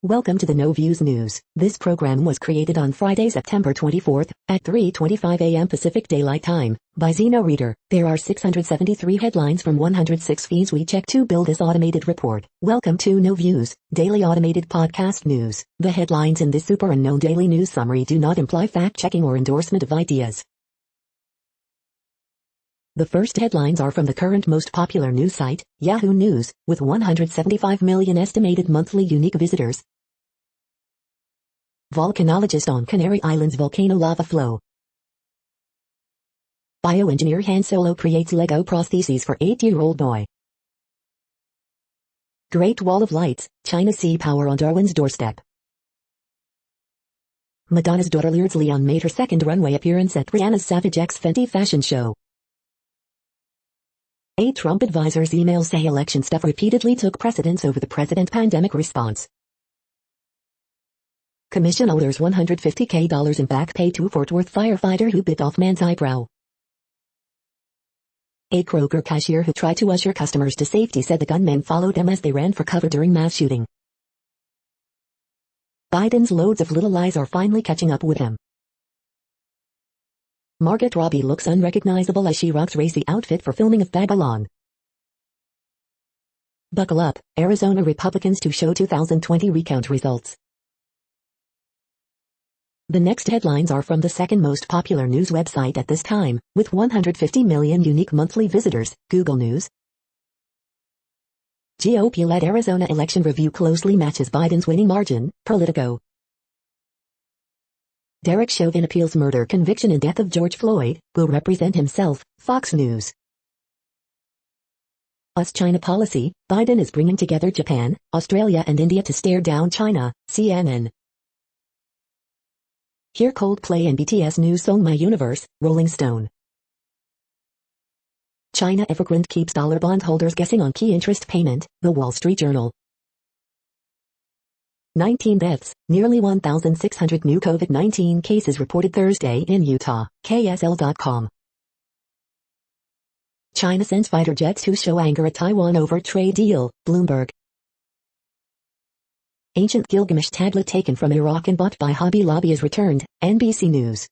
Welcome to the No Views News. This program was created on Friday, September 24th, at 3:25 a.m. Pacific Daylight Time, by Zeno Reader. There are 673 headlines from 106 feeds we check to build this automated report. Welcome to No Views, daily automated podcast news. The headlines in this super unknown daily news summary do not imply fact-checking or endorsement of ideas. The first headlines are from the current most popular news site, Yahoo News, with 175 million estimated monthly unique visitors. Volcanologist on Canary Islands volcano lava flow. Bioengineer Han Solo creates Lego prostheses for 8-year-old boy. Great Wall of Lights, China sea power on Darwin's doorstep. Madonna's daughter Lourdes Leon made her second runway appearance at Rihanna's Savage X Fenty fashion show. 8 Trump advisors' emails say election stuff repeatedly took precedence over the president's pandemic response. Commission orders $150K in back pay to Fort Worth firefighter who bit off man's eyebrow. A Kroger cashier who tried to usher customers to safety said the gunmen followed them as they ran for cover during mass shooting. Biden's loads of little lies are finally catching up with him. Margot Robbie looks unrecognizable as she rocks racy outfit for filming of Babylon. Buckle up, Arizona Republicans to show 2020 recount results. The next headlines are from the second most popular news website at this time, with 150 million unique monthly visitors, Google News. GOP-led Arizona election review closely matches Biden's winning margin, Politico. Derek Chauvin appeals murder conviction and death of George Floyd, will represent himself, Fox News. US-China policy, Biden is bringing together Japan, Australia and India to stare down China, CNN. Hear Coldplay and BTS new song My Universe, Rolling Stone. China Evergrande keeps dollar bond holders guessing on key interest payment, The Wall Street Journal. 19 deaths, nearly 1,600 new COVID-19 cases reported Thursday in Utah, KSL.com. China sends fighter jets to show anger at Taiwan over trade deal, Bloomberg. Ancient Gilgamesh tablet taken from Iraq and bought by Hobby Lobby is returned, NBC News.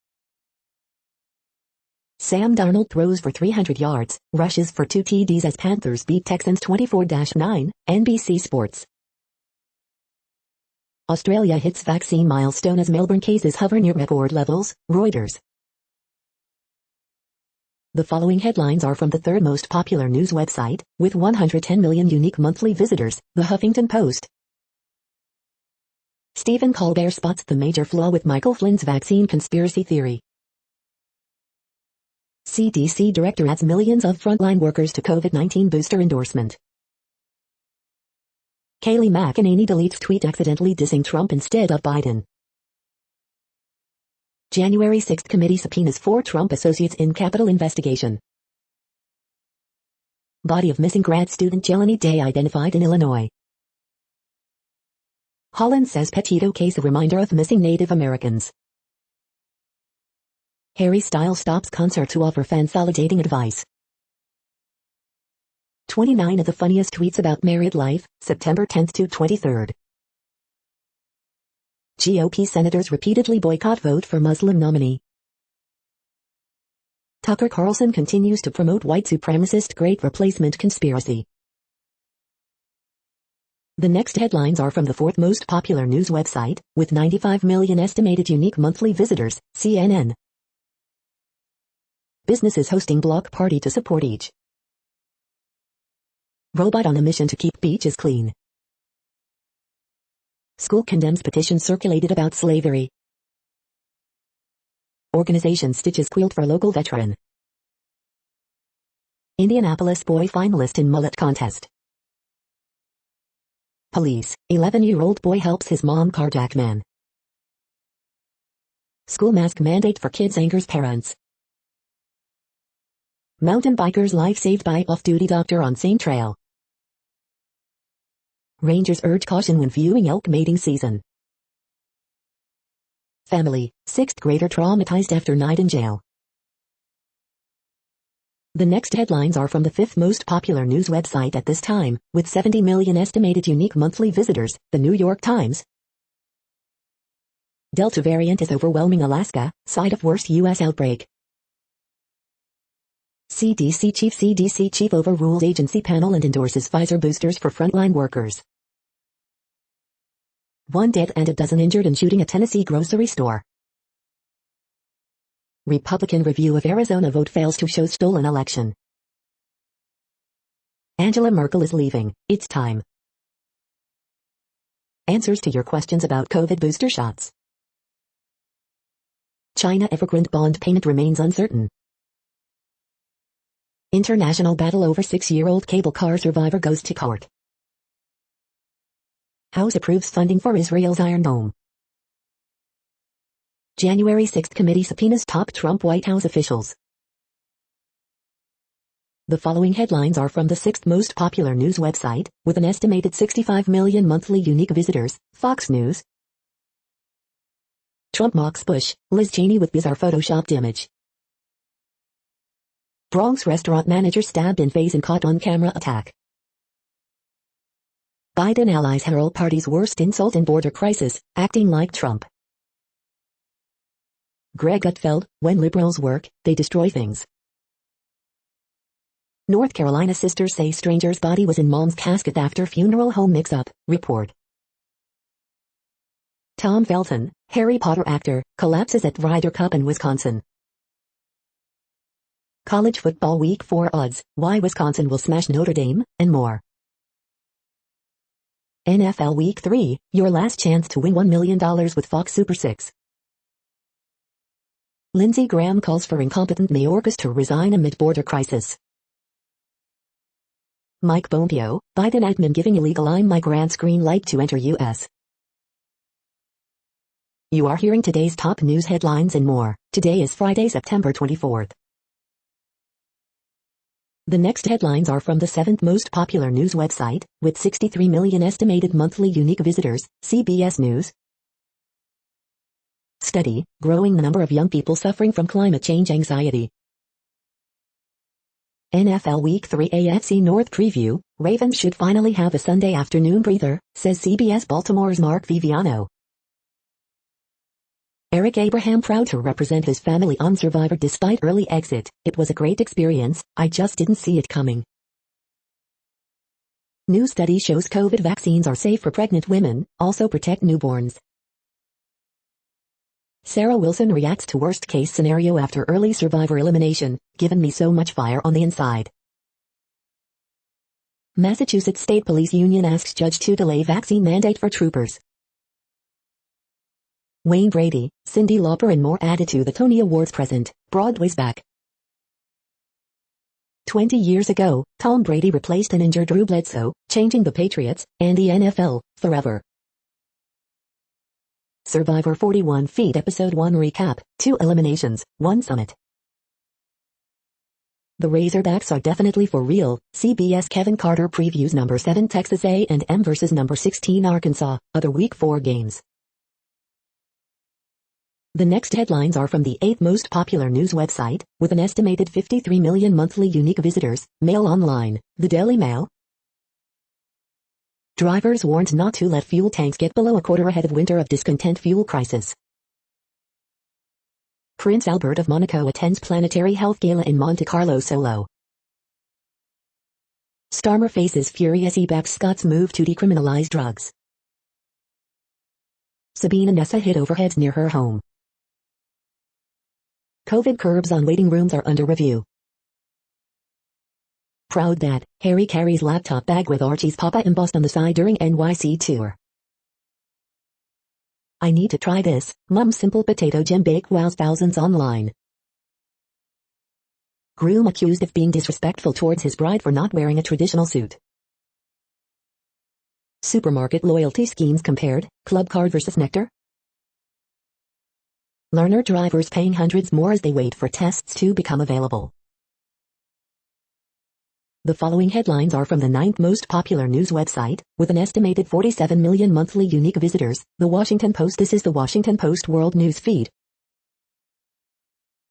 Sam Darnold throws for 300 yards, rushes for 2 TDs as Panthers beat Texans 24-9, NBC Sports. Australia hits vaccine milestone as Melbourne cases hover near record levels, Reuters. The following headlines are from the third most popular news website, with 110 million unique monthly visitors, The Huffington Post. Stephen Colbert spots the major flaw with Michael Flynn's vaccine conspiracy theory. CDC director adds millions of frontline workers to COVID-19 booster endorsement. Kayleigh McEnany deletes tweet accidentally dissing Trump instead of Biden. January 6 committee subpoenas 4 Trump associates in Capitol investigation. Body of missing grad student Jelani Day identified in Illinois. Holland says Petito case a reminder of missing Native Americans. Harry Styles stops concert to offer fans validating advice. 29 of the funniest tweets about married life, September 10 to 23. GOP senators repeatedly boycott vote for Muslim nominee. Tucker Carlson continues to promote white supremacist Great Replacement conspiracy. The next headlines are from the fourth most popular news website, with 95 million estimated unique monthly visitors, CNN. Businesses hosting block party to support each. Robot on a mission to keep beaches clean. School condemns petition circulated about slavery. Organization stitches quilt for local veteran. Indianapolis boy finalist in mullet contest. Police, 11-year-old boy helps his mom carjack man. School mask mandate for kids angers parents. Mountain biker's life saved by off-duty doctor on same trail. Rangers urge caution when viewing elk mating season. Family, 6th grader traumatized after night in jail. The next headlines are from the fifth most popular news website at this time, with 70 million estimated unique monthly visitors, The New York Times. Delta variant is overwhelming Alaska, site of worst U.S. outbreak. CDC chief overrules agency panel and endorses Pfizer boosters for frontline workers. 1 dead and a dozen injured in shooting at Tennessee grocery store. Republican review of Arizona vote fails to show stolen election. Angela Merkel is leaving, it's time. Answers to your questions about COVID booster shots. China Evergrande bond payment remains uncertain. International battle over 6-year-old cable car survivor goes to court. House approves funding for Israel's Iron Dome. January 6 committee subpoenas top Trump White House officials. The following headlines are from the 6th most popular news website, with an estimated 65 million monthly unique visitors, Fox News. Trump mocks Bush, Liz Cheney with bizarre photoshopped image. Bronx restaurant manager stabbed in face in caught on-camera attack. Biden allies herald party's worst insult in border crisis, acting like Trump. Greg Gutfeld, when liberals work, they destroy things. North Carolina sisters say stranger's body was in mom's casket after funeral home mix-up, report. Tom Felton, Harry Potter actor, collapses at Ryder Cup in Wisconsin. College football week 4 odds, why Wisconsin will smash Notre Dame, and more. NFL week 3, your last chance to win $1 million with Fox Super 6. Lindsey Graham calls for incompetent Mayorkas to resign amid border crisis. Mike Pompeo, Biden admin giving illegal migrants green light to enter U.S. You are hearing today's top news headlines and more. Today is Friday, September 24th. The next headlines are from the 7th most popular news website, with 63 million estimated monthly unique visitors, CBS News. Study, growing the number of young people suffering from climate change anxiety. NFL Week 3 AFC North preview, Ravens should finally have a Sunday afternoon breather, says CBS Baltimore's Mark Viviano. Eric Abraham proud to represent his family on Survivor despite early exit. It was a great experience, I just didn't see it coming. New study shows COVID vaccines are safe for pregnant women, also protect newborns. Sarah Wilson reacts to worst case scenario after early Survivor elimination, given me so much fire on the inside. Massachusetts State Police Union asks judge to delay vaccine mandate for troopers. Wayne Brady, Cyndi Lauper and more added to the Tony Awards present, Broadway's back. 20 years ago, Tom Brady replaced an injured Drew Bledsoe, changing the Patriots, and the NFL, forever. Survivor 41 feet Episode 1 recap, 2 eliminations, 1 summit. The Razorbacks are definitely for real, CBS Kevin Carter previews number 7 Texas A&M versus number 16 Arkansas, other Week 4 games. The next headlines are from the 8th most popular news website, with an estimated 53 million monthly unique visitors, Mail Online, the Daily Mail. Drivers warned not to let fuel tanks get below a quarter ahead of winter of discontent fuel crisis. Prince Albert of Monaco attends planetary health gala in Monte Carlo solo. Starmer faces furious he backs Scott's move to decriminalize drugs. Sabina Nessa hit overheads near her home. COVID curbs on waiting rooms are under review. Proud dad, Harry carries laptop bag with Archie's papa embossed on the side during NYC tour. I need to try this, Mom's simple potato gem bake wows thousands online. Groom accused of being disrespectful towards his bride for not wearing a traditional suit. Supermarket loyalty schemes compared, Club Card versus Nectar. Learner drivers paying hundreds more as they wait for tests to become available. The following headlines are from the 9th most popular news website, with an estimated 47 million monthly unique visitors, The Washington Post. This is the Washington Post World News feed.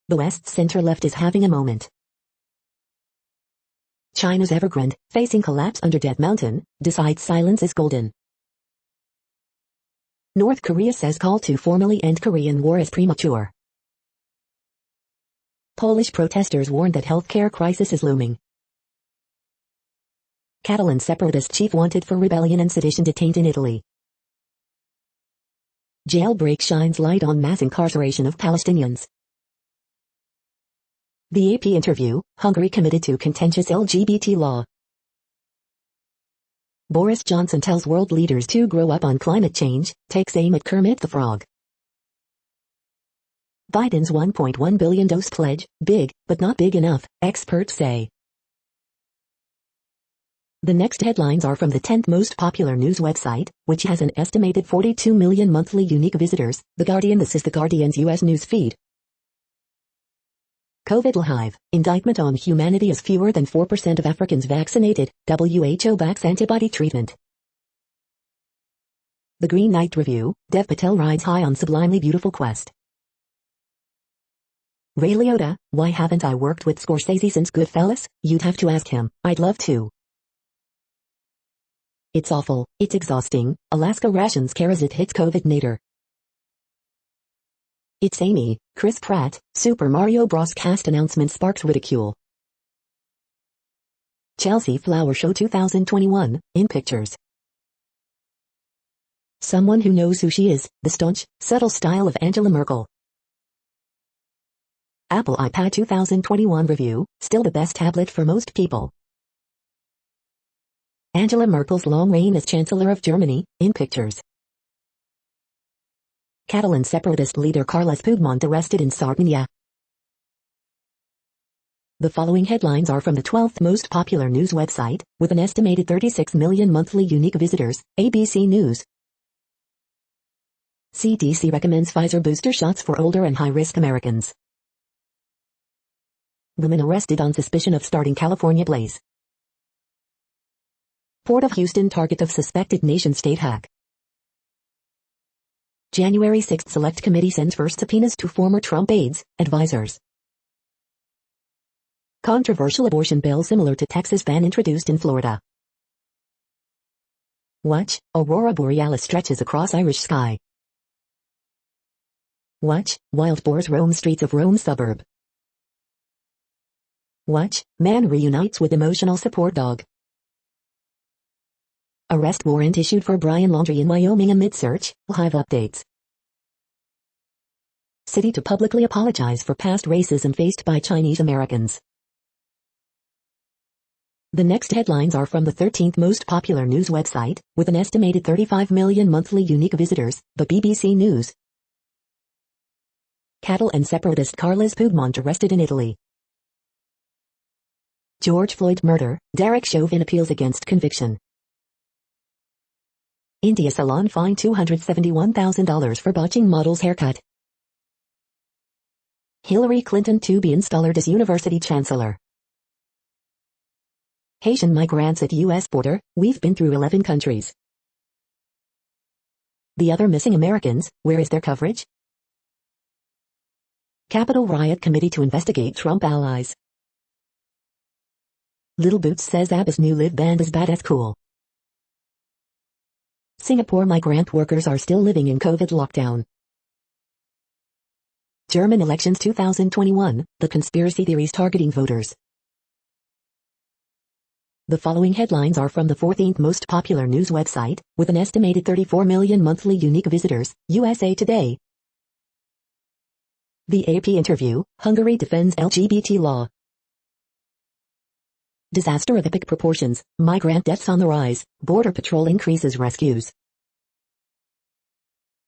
The West's center-left is having a moment. China's Evergrande, facing collapse under Dead Mountain, decides silence is golden. North Korea says call to formally end Korean war is premature. Polish protesters warn that healthcare crisis is looming. Catalan separatist chief wanted for rebellion and sedition detained in Italy. Jailbreak shines light on mass incarceration of Palestinians. The AP interview, Hungary committed to contentious LGBT law. Boris Johnson tells world leaders to grow up on climate change, takes aim at Kermit the Frog. Biden's 1.1 billion dose pledge, big, but not big enough, experts say. The next headlines are from the 10th most popular news website, which has an estimated 42 million monthly unique visitors, The Guardian. This is The Guardian's U.S. news feed. COVID Live, indictment on humanity as fewer than 4% of Africans vaccinated, WHO backs antibody treatment. The Green Knight Review, Dev Patel rides high on sublimely beautiful quest. Ray Liotta, why haven't I worked with Scorsese since Goodfellas? You'd have to ask him. I'd love to. It's awful, it's exhausting, Alaska rations care as it hits COVID-nator. It's Amy, Chris Pratt, Super Mario Bros. Cast announcement sparks ridicule. Chelsea Flower Show 2021, in pictures. Someone who knows who she is, the staunch, subtle style of Angela Merkel. Apple iPad 2021 review, still the best tablet for most people. Angela Merkel's long reign as Chancellor of Germany, in pictures. Catalan separatist leader Carles Pudemont arrested in Sardinia. The following headlines are from the 12th most popular news website, with an estimated 36 million monthly unique visitors, ABC News. CDC recommends Pfizer booster shots for older and high-risk Americans. Women arrested on suspicion of starting California blaze. Port of Houston target of suspected nation-state hack. January 6 Select Committee sends first subpoenas to former Trump aides, advisors. Controversial abortion bill similar to Texas ban introduced in Florida. Watch, Aurora Borealis stretches across Irish sky. Watch, wild boars roam streets of Rome suburb. Watch, man reunites with emotional support dog. Arrest warrant issued for Brian Laundrie in Wyoming amid search, Hive updates. City to publicly apologize for past racism faced by Chinese Americans. The next headlines are from the 13th most popular news website, with an estimated 35 million monthly unique visitors, the BBC News. Cattle and separatist Carles Pudemont arrested in Italy. George Floyd murder, Derek Chauvin appeals against conviction. India salon fined $271,000 for botching model's haircut. Hillary Clinton to be installed as university chancellor. Haitian migrants at U.S. border, we've been through 11 countries. The other missing Americans, where is their coverage? Capitol riot committee to investigate Trump allies. Little Boots says ABBA's new live band is badass cool. Singapore migrant workers are still living in COVID lockdown. German elections 2021, the conspiracy theories targeting voters. The following headlines are from the 14th most popular news website, with an estimated 34 million monthly unique visitors, USA Today. The AP interview, Hungary defends LGBT law. Disaster of epic proportions, migrant deaths on the rise, Border Patrol increases rescues.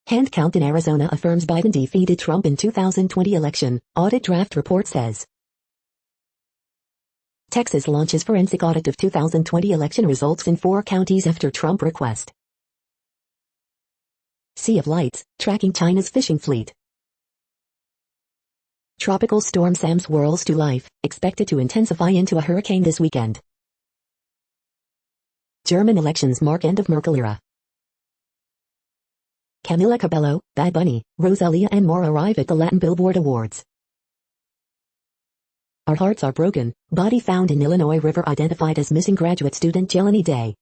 Hand count in Arizona affirms Biden defeated Trump in 2020 election, audit draft report says. Texas launches forensic audit of 2020 election results in 4 counties after Trump request. Sea of Lights, tracking China's fishing fleet. Tropical storm Sam swirls to life, expected to intensify into a hurricane this weekend. German elections mark end of Merkel era. Camila Cabello, Bad Bunny, Rosalia and more arrive at the Latin Billboard Awards. Our hearts are broken, body found in Illinois River identified as missing graduate student Jelani Day.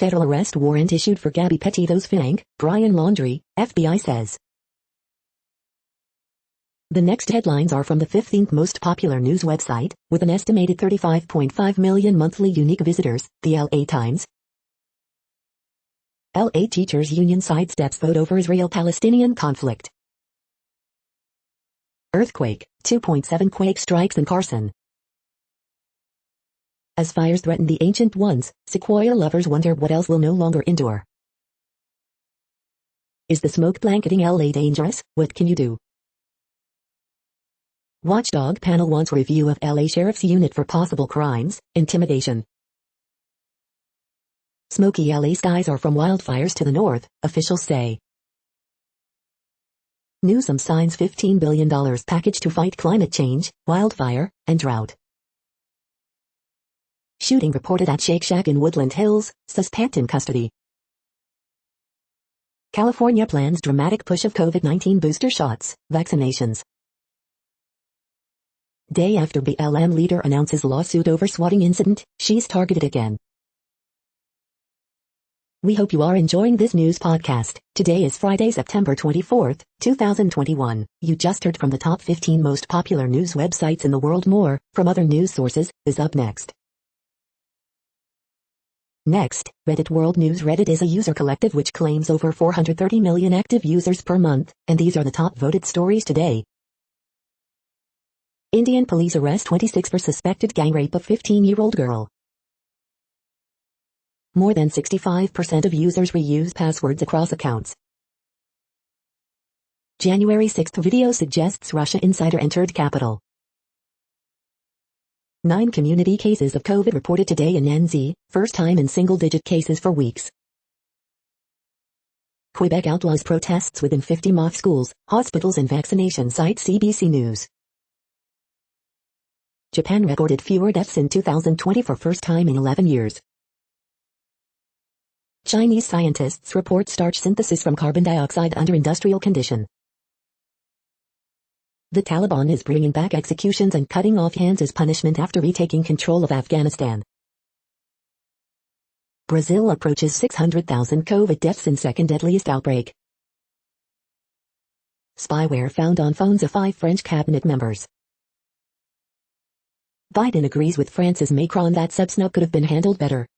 Federal arrest warrant issued for Gabby Petito's Fink, Brian Laundrie, FBI says. The next headlines are from the 15th most popular news website, with an estimated 35.5 million monthly unique visitors, the LA Times. LA Teachers Union sidesteps vote over Israel-Palestinian conflict. Earthquake, 2.7 quake strikes in Carson. As fires threaten the ancient ones, sequoia lovers wonder what else will no longer endure. Is the smoke blanketing LA dangerous? What can you do? Watchdog panel wants review of LA Sheriff's Unit for possible crimes, intimidation. Smoky LA skies are from wildfires to the north, officials say. Newsom signs $15 billion package to fight climate change, wildfire, and drought. Shooting reported at Shake Shack in Woodland Hills, suspect in custody. California plans dramatic push of COVID-19 booster shots, vaccinations. Day after BLM leader announces lawsuit over swatting incident, she's targeted again. We hope you are enjoying this news podcast. Today is Friday, September 24th, 2021. You just heard from the top 15 most popular news websites in the world. More, from other news sources, is up next. Next, Reddit World News. Reddit is a user collective which claims over 430 million active users per month, and these are the top voted stories today. Indian police arrest 26 for suspected gang rape of 15-year-old girl. More than 65% of users reuse passwords across accounts. January 6th video suggests Russia insider entered Capitol. 9 community cases of COVID reported today in NZ, first time in single-digit cases for weeks. Quebec outlaws protests within 50 mock schools, hospitals and vaccination sites. CBC News. Japan recorded fewer deaths in 2020 for first time in 11 years. Chinese scientists report starch synthesis from carbon dioxide under industrial condition. The Taliban is bringing back executions and cutting off hands as punishment after retaking control of Afghanistan. Brazil approaches 600,000 COVID deaths in second deadliest outbreak. Spyware found on phones of 5 French cabinet members. Biden agrees with France's Macron that subsnuff could have been handled better.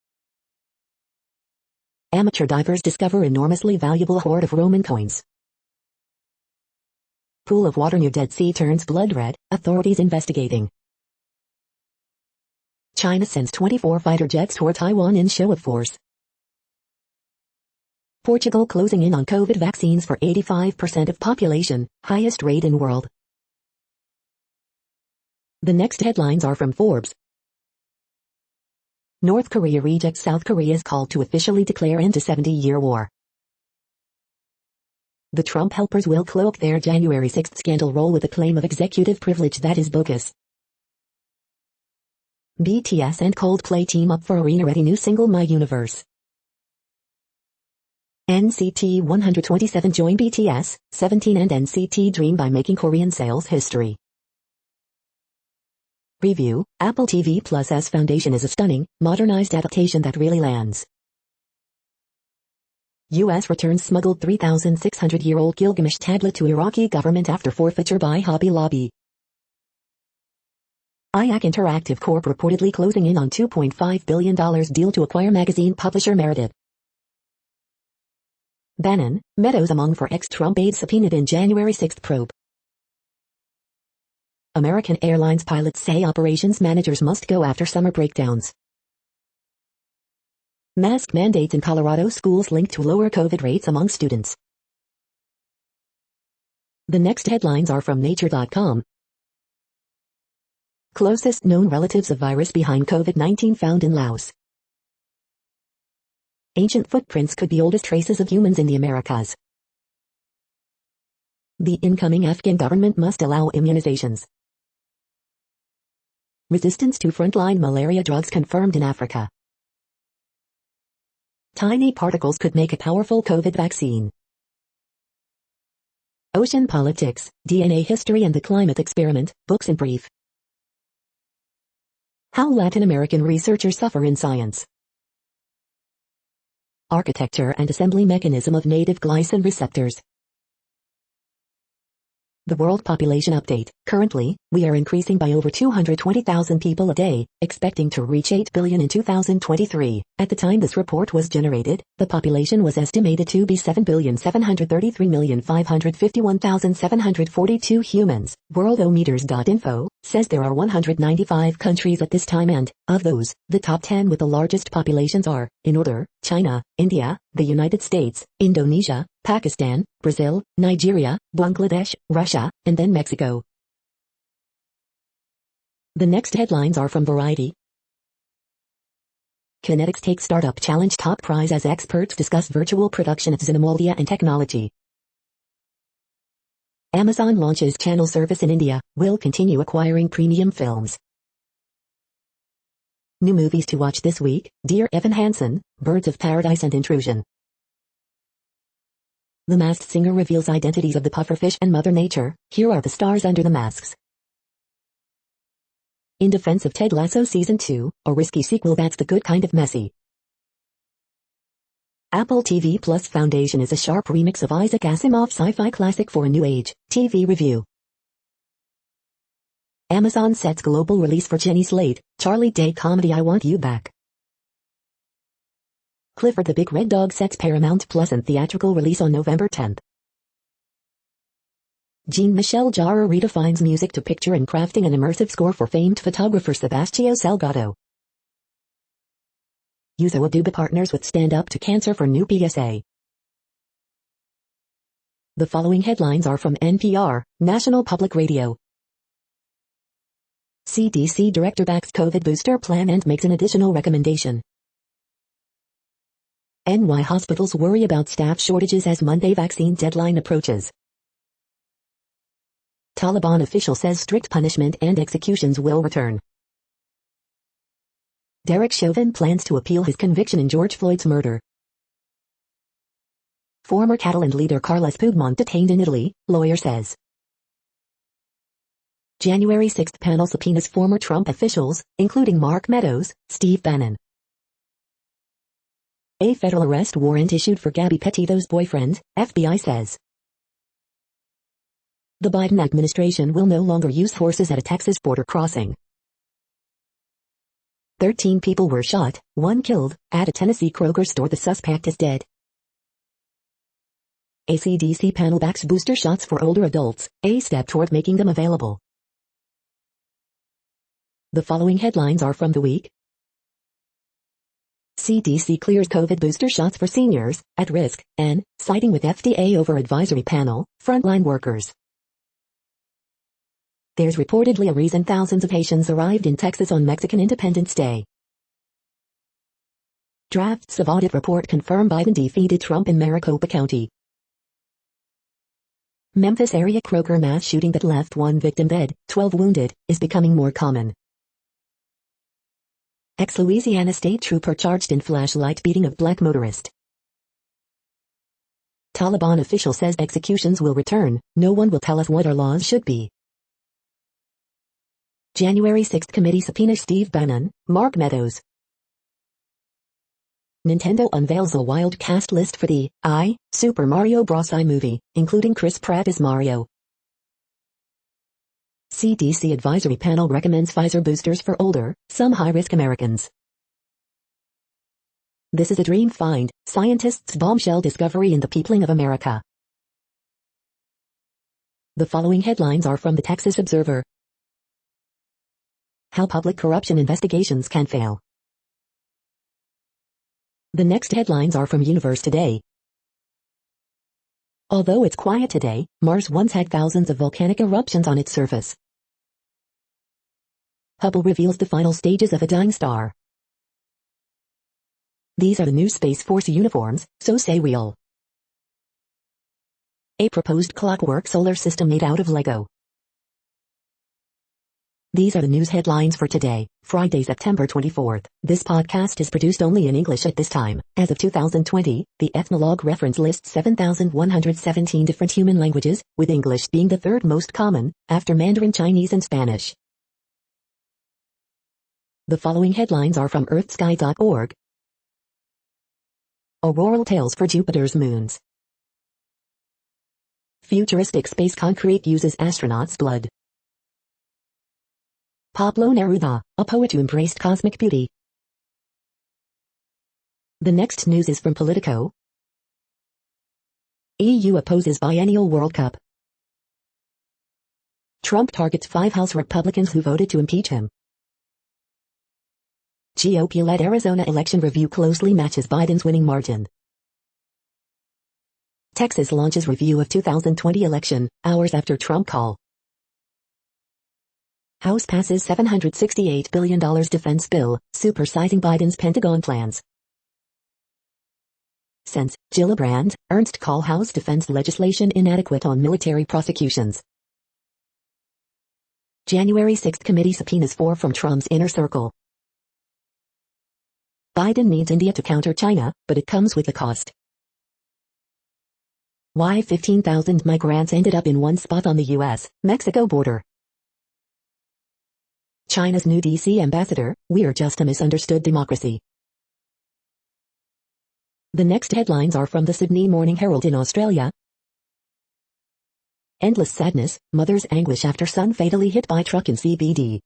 Amateur divers discover enormously valuable hoard of Roman coins. Pool of water near Dead Sea turns blood red, authorities investigating. China sends 24 fighter jets toward Taiwan in show of force. Portugal closing in on COVID vaccines for 85% of population, highest rate in world. The next headlines are from Forbes. North Korea rejects South Korea's call to officially declare end to 70-year war. The Trump helpers will cloak their January 6th scandal role with a claim of executive privilege that is bogus. BTS and Coldplay team up for arena-ready new single My Universe. NCT 127 join BTS, 17 and NCT Dream by making Korean sales history. Review, Apple TV Plus's Foundation is a stunning, modernized adaptation that really lands. U.S. returns smuggled 3,600-year-old Gilgamesh tablet to Iraqi government after forfeiture by Hobby Lobby. IAC Interactive Corp reportedly closing in on $2.5 billion deal to acquire magazine publisher Meredith. Bannon, Meadows among 4 ex-Trump aides subpoenaed in January 6th probe. American Airlines pilots say operations managers must go after summer breakdowns. Mask mandates in Colorado schools linked to lower COVID rates among students. The next headlines are from Nature.com. Closest known relatives of virus behind COVID-19 found in Laos. Ancient footprints could be oldest traces of humans in the Americas. The incoming Afghan government must allow immunizations. Resistance to frontline malaria drugs confirmed in Africa. Tiny particles could make a powerful COVID vaccine. Ocean politics, DNA history and the climate experiment, books in brief. How Latin American researchers suffer in science. architecture and assembly mechanism of native glycine receptors. The World Population Update. Currently, we are increasing by over 220,000 people a day, expecting to reach 8 billion in 2023. At the time this report was generated, the population was estimated to be 7,733,551,742 humans. Worldometers.info says there are 195 countries at this time and, of those, the top 10 with the largest populations are, in order, China, India, the United States, Indonesia, Pakistan, Brazil, Nigeria, Bangladesh, Russia, and then Mexico. The next headlines are from Variety. Kinetics takes Startup Challenge top prize as experts discuss virtual production at Xenomoldia and technology. Amazon launches channel service in India, will continue acquiring premium films. New movies to watch this week: Dear Evan Hansen, Birds of Paradise and Intrusion. The Masked Singer reveals identities of the pufferfish and Mother Nature. Here are the stars under the masks. In Defense of Ted Lasso Season 2, a risky sequel that's the good kind of messy. Apple TV Plus Foundation is a sharp remix of Isaac Asimov's sci-fi classic for a new age. TV review. Amazon sets global release for Jenny Slate, Charlie Day comedy I Want You Back. Clifford the Big Red Dog sets Paramount Plus and theatrical release on November 10th. Jean-Michel Jarre redefines music to picture in crafting an immersive score for famed photographer Sebastião Salgado. Yuzo Aduba partners with Stand Up to Cancer for new PSA. The following headlines are from NPR, National Public Radio. CDC director backs COVID booster plan and makes an additional recommendation. NY hospitals worry about staff shortages as Monday vaccine deadline approaches. Taliban official says strict punishment and executions will return. Derek Chauvin plans to appeal his conviction in George Floyd's murder. Former Catalan leader Carles Pudemont detained in Italy, lawyer says. January 6 panel subpoenas former Trump officials, including Mark Meadows, Steve Bannon. A federal arrest warrant issued for Gabby Petito's boyfriend, FBI says. The Biden administration will no longer use forces at a Texas border crossing. 13 people were shot, 1 killed, at a Tennessee Kroger store. The suspect is dead. A CDC panel backs booster shots for older adults, a step toward making them available. The following headlines are from The Week. CDC clears COVID booster shots for seniors, at risk, and, siding with FDA over advisory panel, frontline workers. There's reportedly a reason thousands of Haitians arrived in Texas on Mexican Independence Day. Drafts of audit report confirm Biden defeated Trump in Maricopa County. Memphis area Kroger mass shooting that left 1 victim dead, 12 wounded, is becoming more common. Ex-Louisiana state trooper charged in flashlight beating of black motorist. Taliban official says executions will return, no one will tell us what our laws should be. January 6 committee subpoena Steve Bannon, Mark Meadows. Nintendo unveils a wild cast list for the Super Mario Bros. Movie, including Chris Pratt as Mario. CDC advisory panel recommends Pfizer boosters for older, some high-risk Americans. This is a dream find, scientists' bombshell discovery in the peopling of America. The following headlines are from the Texas Observer. How public corruption investigations can fail. The next headlines are from Universe Today. Although it's quiet today, Mars once had thousands of volcanic eruptions on its surface. Hubble reveals the final stages of a dying star. These are the new Space Force uniforms, so say we all. A proposed clockwork solar system made out of Lego. These are the news headlines for today, Friday, September 24th. This podcast is produced only in English at this time. As of 2020, the Ethnologue reference lists 7,117 different human languages, with English being the third most common, after Mandarin Chinese and Spanish. The following headlines are from earthsky.org. Auroral tales for Jupiter's moons. Futuristic space concrete uses astronauts' blood. Pablo Neruda, a poet who embraced cosmic beauty. The next news is from Politico. EU opposes biennial World Cup. Trump targets 5 House Republicans who voted to impeach him. GOP-led Arizona election review closely matches Biden's winning margin. Texas launches review of 2020 election, hours after Trump call. House passes $768 billion defense bill, supersizing Biden's Pentagon plans. Since Gillibrand, Ernst call House defense legislation inadequate on military prosecutions. January 6 committee subpoenas 4 from Trump's inner circle. Biden needs India to counter China, but it comes with a cost. Why 15,000 migrants ended up in one spot on the U.S.-Mexico border. China's new D.C. ambassador, "We're just a misunderstood democracy." The next headlines are from the Sydney Morning Herald in Australia. Endless sadness, mother's anguish after son fatally hit by truck in CBD.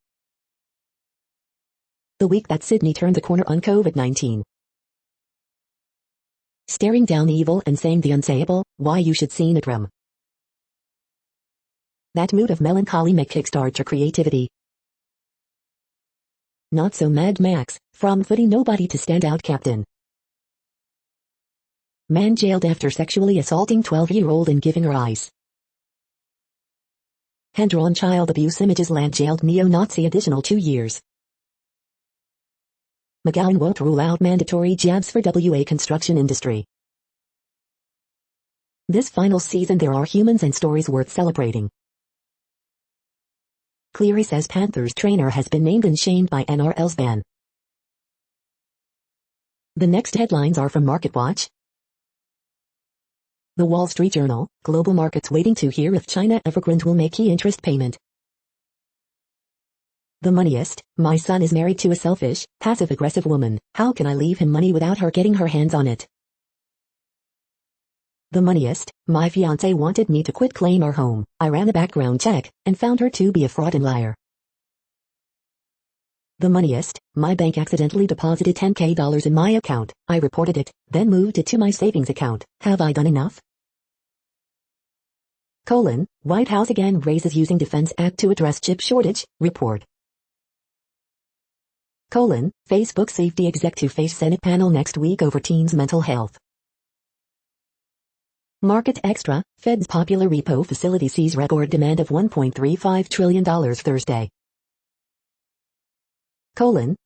The week that Sydney turned the corner on COVID-19. Staring down evil and saying the unsayable, why you should see Nadram. That mood of melancholy may kickstart your creativity. Not so Mad Max, from footy nobody to stand out captain. Man jailed after sexually assaulting 12-year-old and giving her ice. Hand-drawn child abuse images land jailed neo-Nazi additional 2 years. McGowan won't rule out mandatory jabs for WA construction industry. This final season there are humans and stories worth celebrating. Cleary says Panthers trainer has been named and shamed by NRL's ban. The next headlines are from MarketWatch. The Wall Street Journal, global markets waiting to hear if China Evergrande will make key interest payment. The Moneyist, my son is married to a selfish, passive-aggressive woman, how can I leave him money without her getting her hands on it? The Moneyist, my fiancé wanted me to quit claim our home, I ran a background check, and found her to be a fraud and liar. The Moneyist, my bank accidentally deposited $10,000 in my account, I reported it, then moved it to my savings account, have I done enough? White House again raises using Defense Act to address chip shortage, report. Facebook safety exec to face Senate panel next week over teens' mental health. Market Extra, Fed's popular repo facility sees record demand of $1.35 trillion Thursday.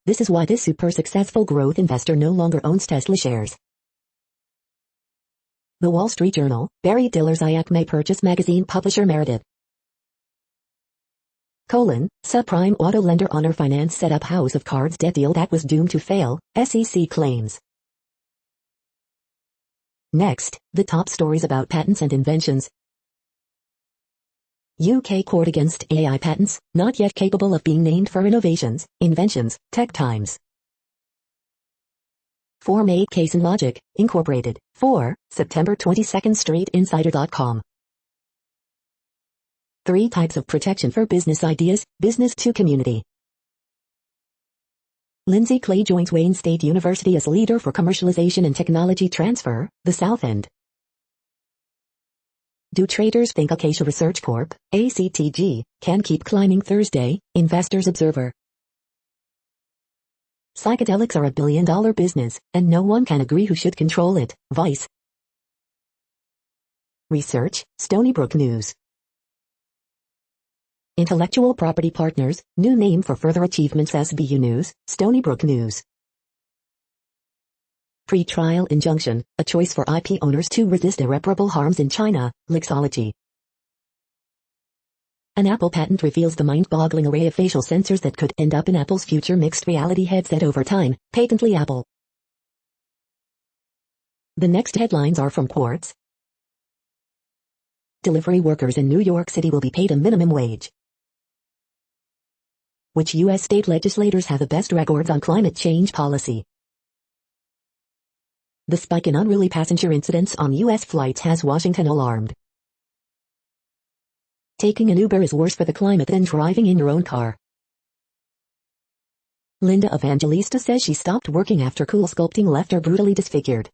This is why this super successful growth investor no longer owns Tesla shares. The Wall Street Journal, Barry Diller's IAC may purchase magazine publisher Meredith. Subprime auto lender Honor Finance set up House of Cards debt deal that was doomed to fail, SEC claims. Next, the top stories about patents and inventions. UK court against AI patents, not yet capable of being named for innovations, inventions, tech times. Form 8 Case and Logic, Incorporated, 4, September 22 Street Insider.com. 3 types of protection for business ideas, business to community. Lindsay Clay joins Wayne State University as leader for commercialization and technology transfer, the South End. Do traders think Acacia Research Corp., ACTG, can keep climbing Thursday, Investors Observer. Psychedelics are a billion-dollar business, and no one can agree who should control it, Vice. Research, Stony Brook News. Intellectual Property Partners, new name for further achievements SBU News, Stony Brook News. Pre-trial injunction, a choice for IP owners to resist irreparable harms in China, Lexology. An Apple patent reveals the mind-boggling array of facial sensors that could end up in Apple's future mixed reality headset over time, patently Apple. The next headlines are from Quartz. Delivery workers in New York City will be paid a minimum wage. Which U.S. state legislators have the best records on climate change policy? The spike in unruly passenger incidents on U.S. flights has Washington alarmed. Taking an Uber is worse for the climate than driving in your own car. Linda Evangelista says she stopped working after Cool Sculpting left her brutally disfigured.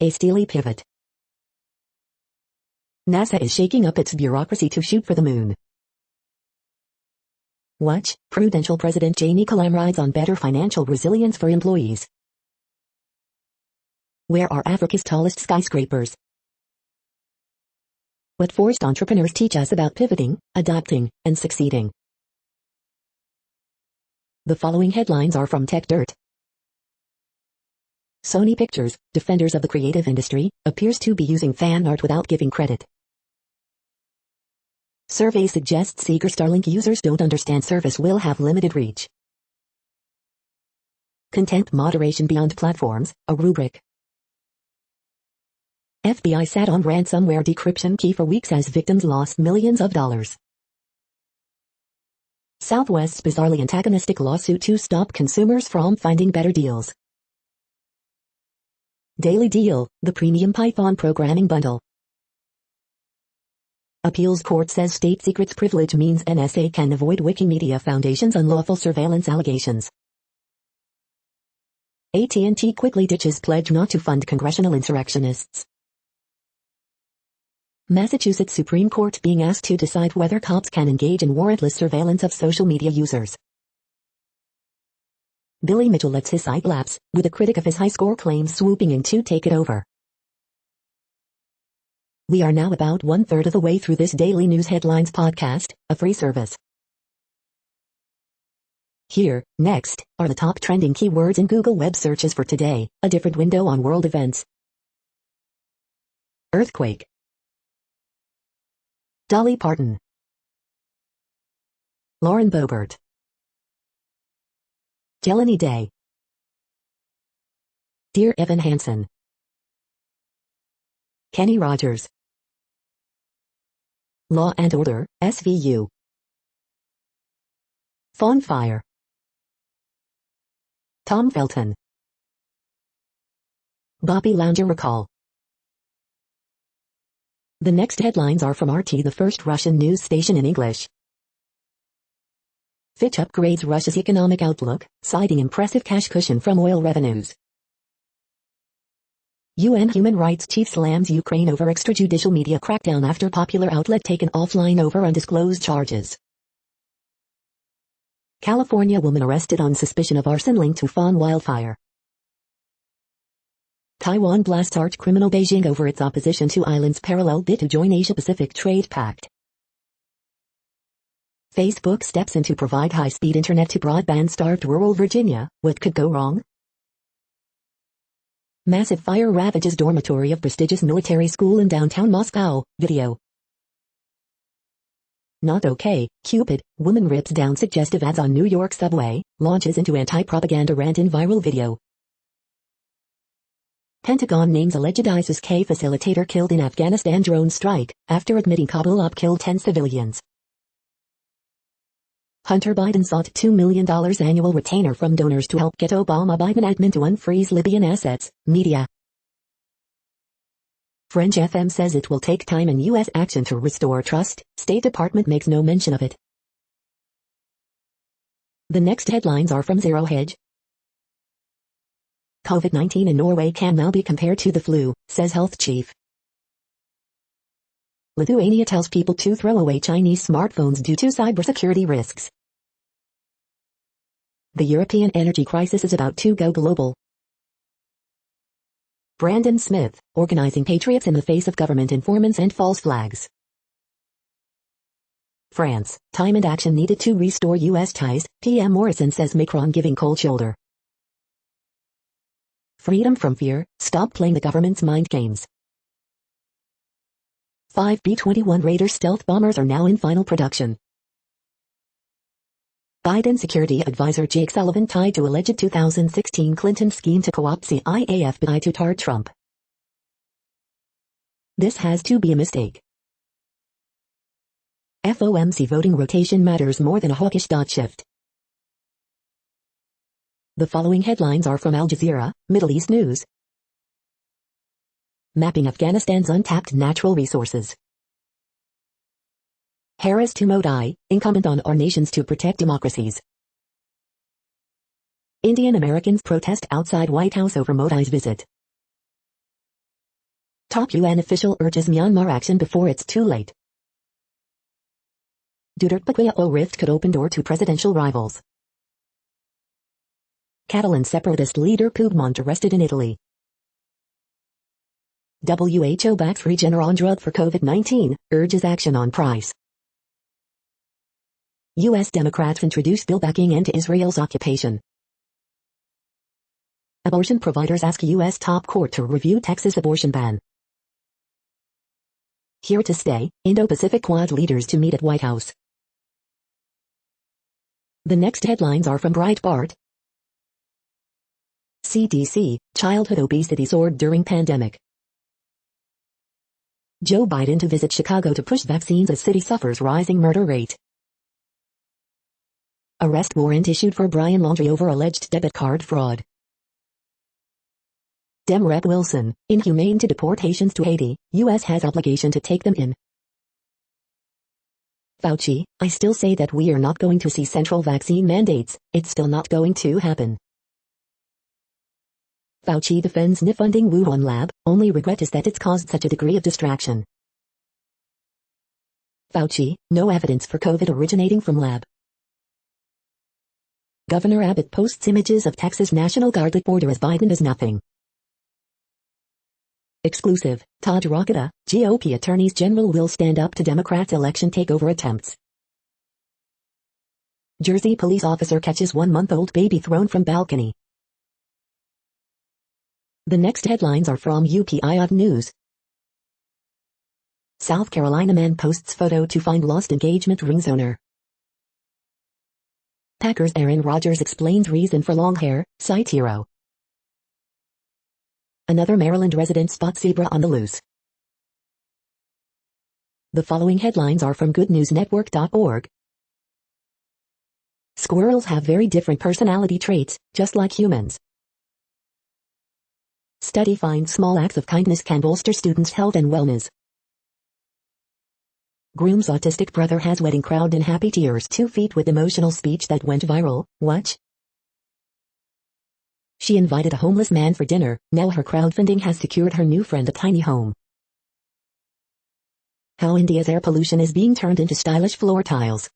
A steely pivot. NASA is shaking up its bureaucracy to shoot for the moon. Watch, Prudential President Jamie Cullum rides on better financial resilience for employees. Where are Africa's tallest skyscrapers? What forced entrepreneurs teach us about pivoting, adapting, and succeeding. The following headlines are from TechDirt. Sony Pictures, defenders of the creative industry, appears to be using fan art without giving credit. Survey suggests eager Starlink users don't understand service will have limited reach. Content moderation beyond platforms, a rubric. FBI sat on ransomware decryption key for weeks as victims lost millions of dollars. Southwest's bizarrely antagonistic lawsuit to stop consumers from finding better deals. Daily Deal, the premium Python programming bundle. Appeals court says state secrets privilege means NSA can avoid Wikimedia Foundation's unlawful surveillance allegations. AT&T quickly ditches pledge not to fund congressional insurrectionists. Massachusetts Supreme Court being asked to decide whether cops can engage in warrantless surveillance of social media users. Billy Mitchell lets his site lapse, with a critic of his high score claims swooping in to take it over. We are now about 1/3 of the way through this daily news headlines podcast, a free service. Here, next, are the top trending keywords in Google web searches for today, a different window on world events. Earthquake. Dolly Parton. Lauren Boebert. Jelani Day. Dear Evan Hansen. Kenny Rogers. Law and Order, SVU. Fawn Fire. Tom Felton. Bobby Lounger recall. The next headlines are from RT, the first Russian news station in English. Fitch upgrades Russia's economic outlook, citing impressive cash cushion from oil revenues. UN human rights chief slams Ukraine over extrajudicial media crackdown after popular outlet taken offline over undisclosed charges. California woman arrested on suspicion of arson linked to Fawn wildfire. Taiwan blasts arch criminal Beijing over its opposition to island's parallel bid to join Asia-Pacific Trade Pact. Facebook steps in to provide high-speed internet to broadband-starved rural Virginia. What could go wrong? Massive fire ravages dormitory of prestigious military school in downtown Moscow. Video. Not okay. Cupid, woman rips down suggestive ads on New York subway, launches into anti-propaganda rant in viral video. Pentagon names alleged ISIS-K facilitator killed in Afghanistan drone strike, after admitting Kabul op killed 10 civilians. Hunter Biden sought $2 million annual retainer from donors to help get Obama-Biden admin to unfreeze Libyan assets, media. French FM says it will take time and U.S. action to restore trust, State Department makes no mention of it. The next headlines are from Zero Hedge. COVID-19 in Norway can now be compared to the flu, says health chief. Lithuania tells people to throw away Chinese smartphones due to cybersecurity risks. The European energy crisis is about to go global. Brandon Smith, organizing patriots in the face of government informants and false flags. France, time and action needed to restore U.S. ties, PM Morrison says Macron giving cold shoulder. Freedom from fear, stop playing the government's mind games. 5 B-21 Raider stealth bombers are now in final production. Biden security advisor Jake Sullivan tied to alleged 2016 Clinton scheme to co-opt CIA FBI to tar Trump. This has to be a mistake. FOMC voting rotation matters more than a hawkish dot shift. The following headlines are from Al Jazeera, Middle East News. Mapping Afghanistan's untapped natural resources. Harris to Modi, incumbent on our nations to protect democracies. Indian Americans protest outside White House over Modi's visit. Top UN official urges Myanmar action before it's too late. Duterte-Paquiao rift could open door to presidential rivals. Catalan separatist leader Pudemont arrested in Italy. WHO backs Regeneron drug for COVID-19, urges action on price. U.S. Democrats introduce bill backing end to Israel's occupation. Abortion providers ask U.S. top court to review Texas abortion ban. Here to stay, Indo-Pacific Quad leaders to meet at White House. The next headlines are from Breitbart. CDC, childhood obesity soared during pandemic. Joe Biden to visit Chicago to push vaccines as city suffers rising murder rate. Arrest warrant issued for Brian Laundrie over alleged debit card fraud. Dem Rep Wilson, inhumane to deport Haitians to Haiti, U.S. has obligation to take them in. Fauci, I still say that we are not going to see central vaccine mandates, it's still not going to happen. Fauci defends funding Wuhan lab, only regret is that it's caused such a degree of distraction. Fauci, no evidence for COVID originating from lab. Governor Abbott posts images of Texas National Guard at border as Biden does nothing. Exclusive, Todd Rocketa, GOP attorneys general will stand up to Democrats' election takeover attempts. Jersey police officer catches 1-month-old baby thrown from balcony. The next headlines are from UPI News. South Carolina man posts photo to find lost engagement ring's owner. Packers Aaron Rodgers explains reason for long hair, site hero. Another Maryland resident spots zebra on the loose. The following headlines are from goodnewsnetwork.org. Squirrels have very different personality traits, just like humans. Study finds small acts of kindness can bolster students' health and wellness. Groom's autistic brother has wedding crowd in happy tears 2 feet with emotional speech that went viral. Watch. She invited a homeless man for dinner, now her crowdfunding has secured her new friend a tiny home. How India's air pollution is being turned into stylish floor tiles.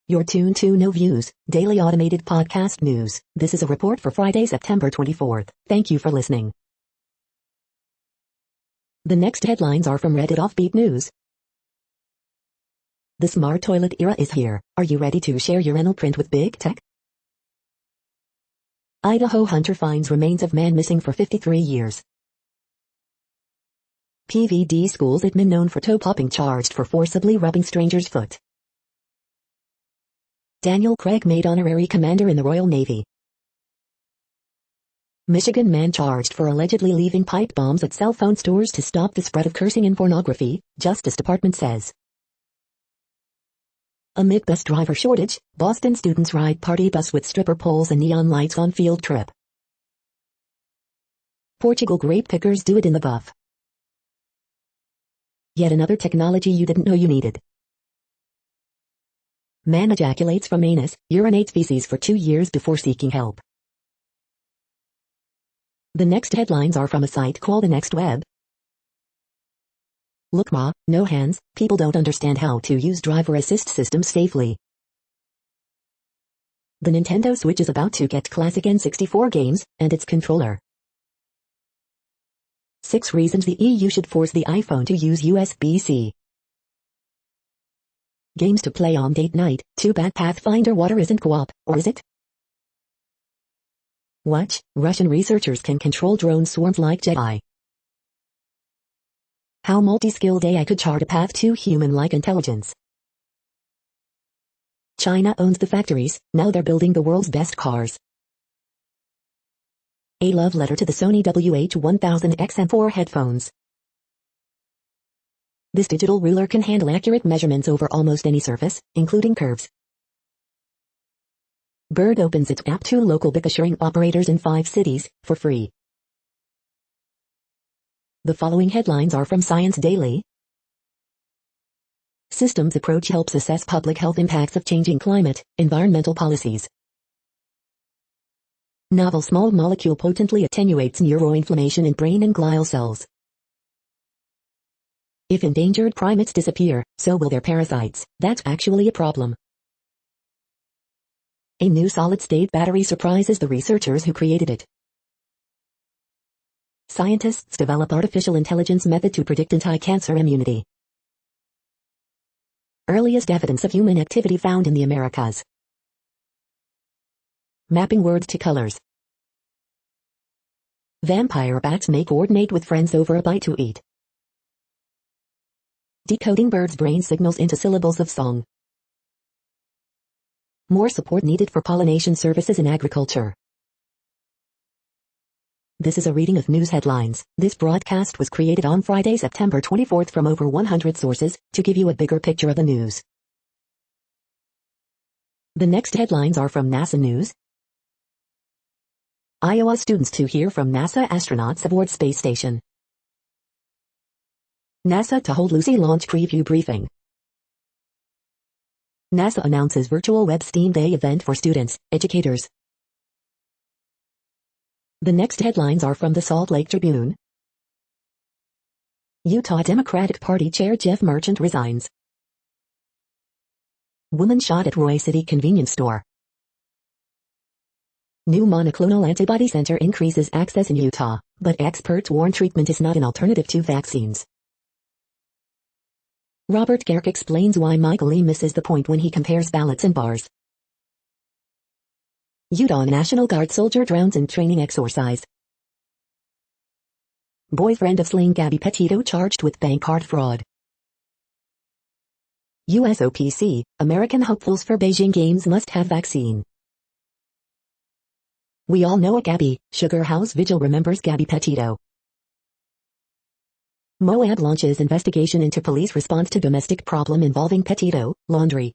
You're tuned to No Views, daily automated podcast news. This is a report for Friday, September 24th. Thank you for listening. The next headlines are from Reddit Offbeat News. The smart toilet era is here. Are you ready to share your anal print with big tech? Idaho hunter finds remains of man missing for 53 years. PVD schools admin known for toe popping charged for forcibly rubbing stranger's foot. Daniel Craig made honorary commander in the Royal Navy. Michigan man charged for allegedly leaving pipe bombs at cell phone stores to stop the spread of cursing and pornography, Justice Department says. Amid bus driver shortage, Boston students ride party bus with stripper poles and neon lights on field trip. Portugal grape pickers do it in the buff. Yet another technology you didn't know you needed. Man ejaculates from anus, urinates feces for 2 years before seeking help. The next headlines are from a site called The Next Web. Look ma, no hands, people don't understand how to use driver assist systems safely. The Nintendo Switch is about to get classic N64 games, and its controller. 6 reasons the EU should force the iPhone to use USB-C. Games to play on date night, too bad Pathfinder Water isn't co-op, or is it? Watch, Russian researchers can control drone swarms like Jedi. How multi-skilled AI could chart a path to human-like intelligence. China owns the factories, now they're building the world's best cars. A love letter to the Sony WH-1000XM4 headphones. This digital ruler can handle accurate measurements over almost any surface, including curves. Bird opens its app to local bike-sharing operators in 5 cities, for free. The following headlines are from Science Daily. Systems approach helps assess public health impacts of changing climate, environmental policies. Novel small molecule potently attenuates neuroinflammation in brain and glial cells. If endangered primates disappear, so will their parasites. That's actually a problem. A new solid-state battery surprises the researchers who created it. Scientists develop artificial intelligence method to predict anti-cancer immunity. Earliest evidence of human activity found in the Americas. Mapping words to colors. Vampire bats may coordinate with friends over a bite to eat. Decoding birds' brain signals into syllables of song. More support needed for pollination services in agriculture. This is a reading of news headlines. This broadcast was created on Friday, September 24th from over 100 sources, to give you a bigger picture of the news. The next headlines are from NASA News. Iowa students to hear from NASA astronauts aboard space station. NASA to hold Lucy launch preview briefing. NASA announces virtual Web STEAM Day event for students, educators. The next headlines are from the Salt Lake Tribune. Utah Democratic Party Chair Jeff Merchant resigns. Woman shot at Roy City convenience store. New monoclonal antibody center increases access in Utah, but experts warn treatment is not an alternative to vaccines. Robert Garrick explains why Michael Lee misses the point when he compares ballots and bars. Utah National Guard soldier drowns in training exercise. Boyfriend of slain Gabby Petito charged with bank card fraud. USOPC, American hopefuls for Beijing Games must have vaccine. We all know a Gabby, Sugar House Vigil remembers Gabby Petito. Moab launches investigation into police response to domestic problem involving Petito, laundry.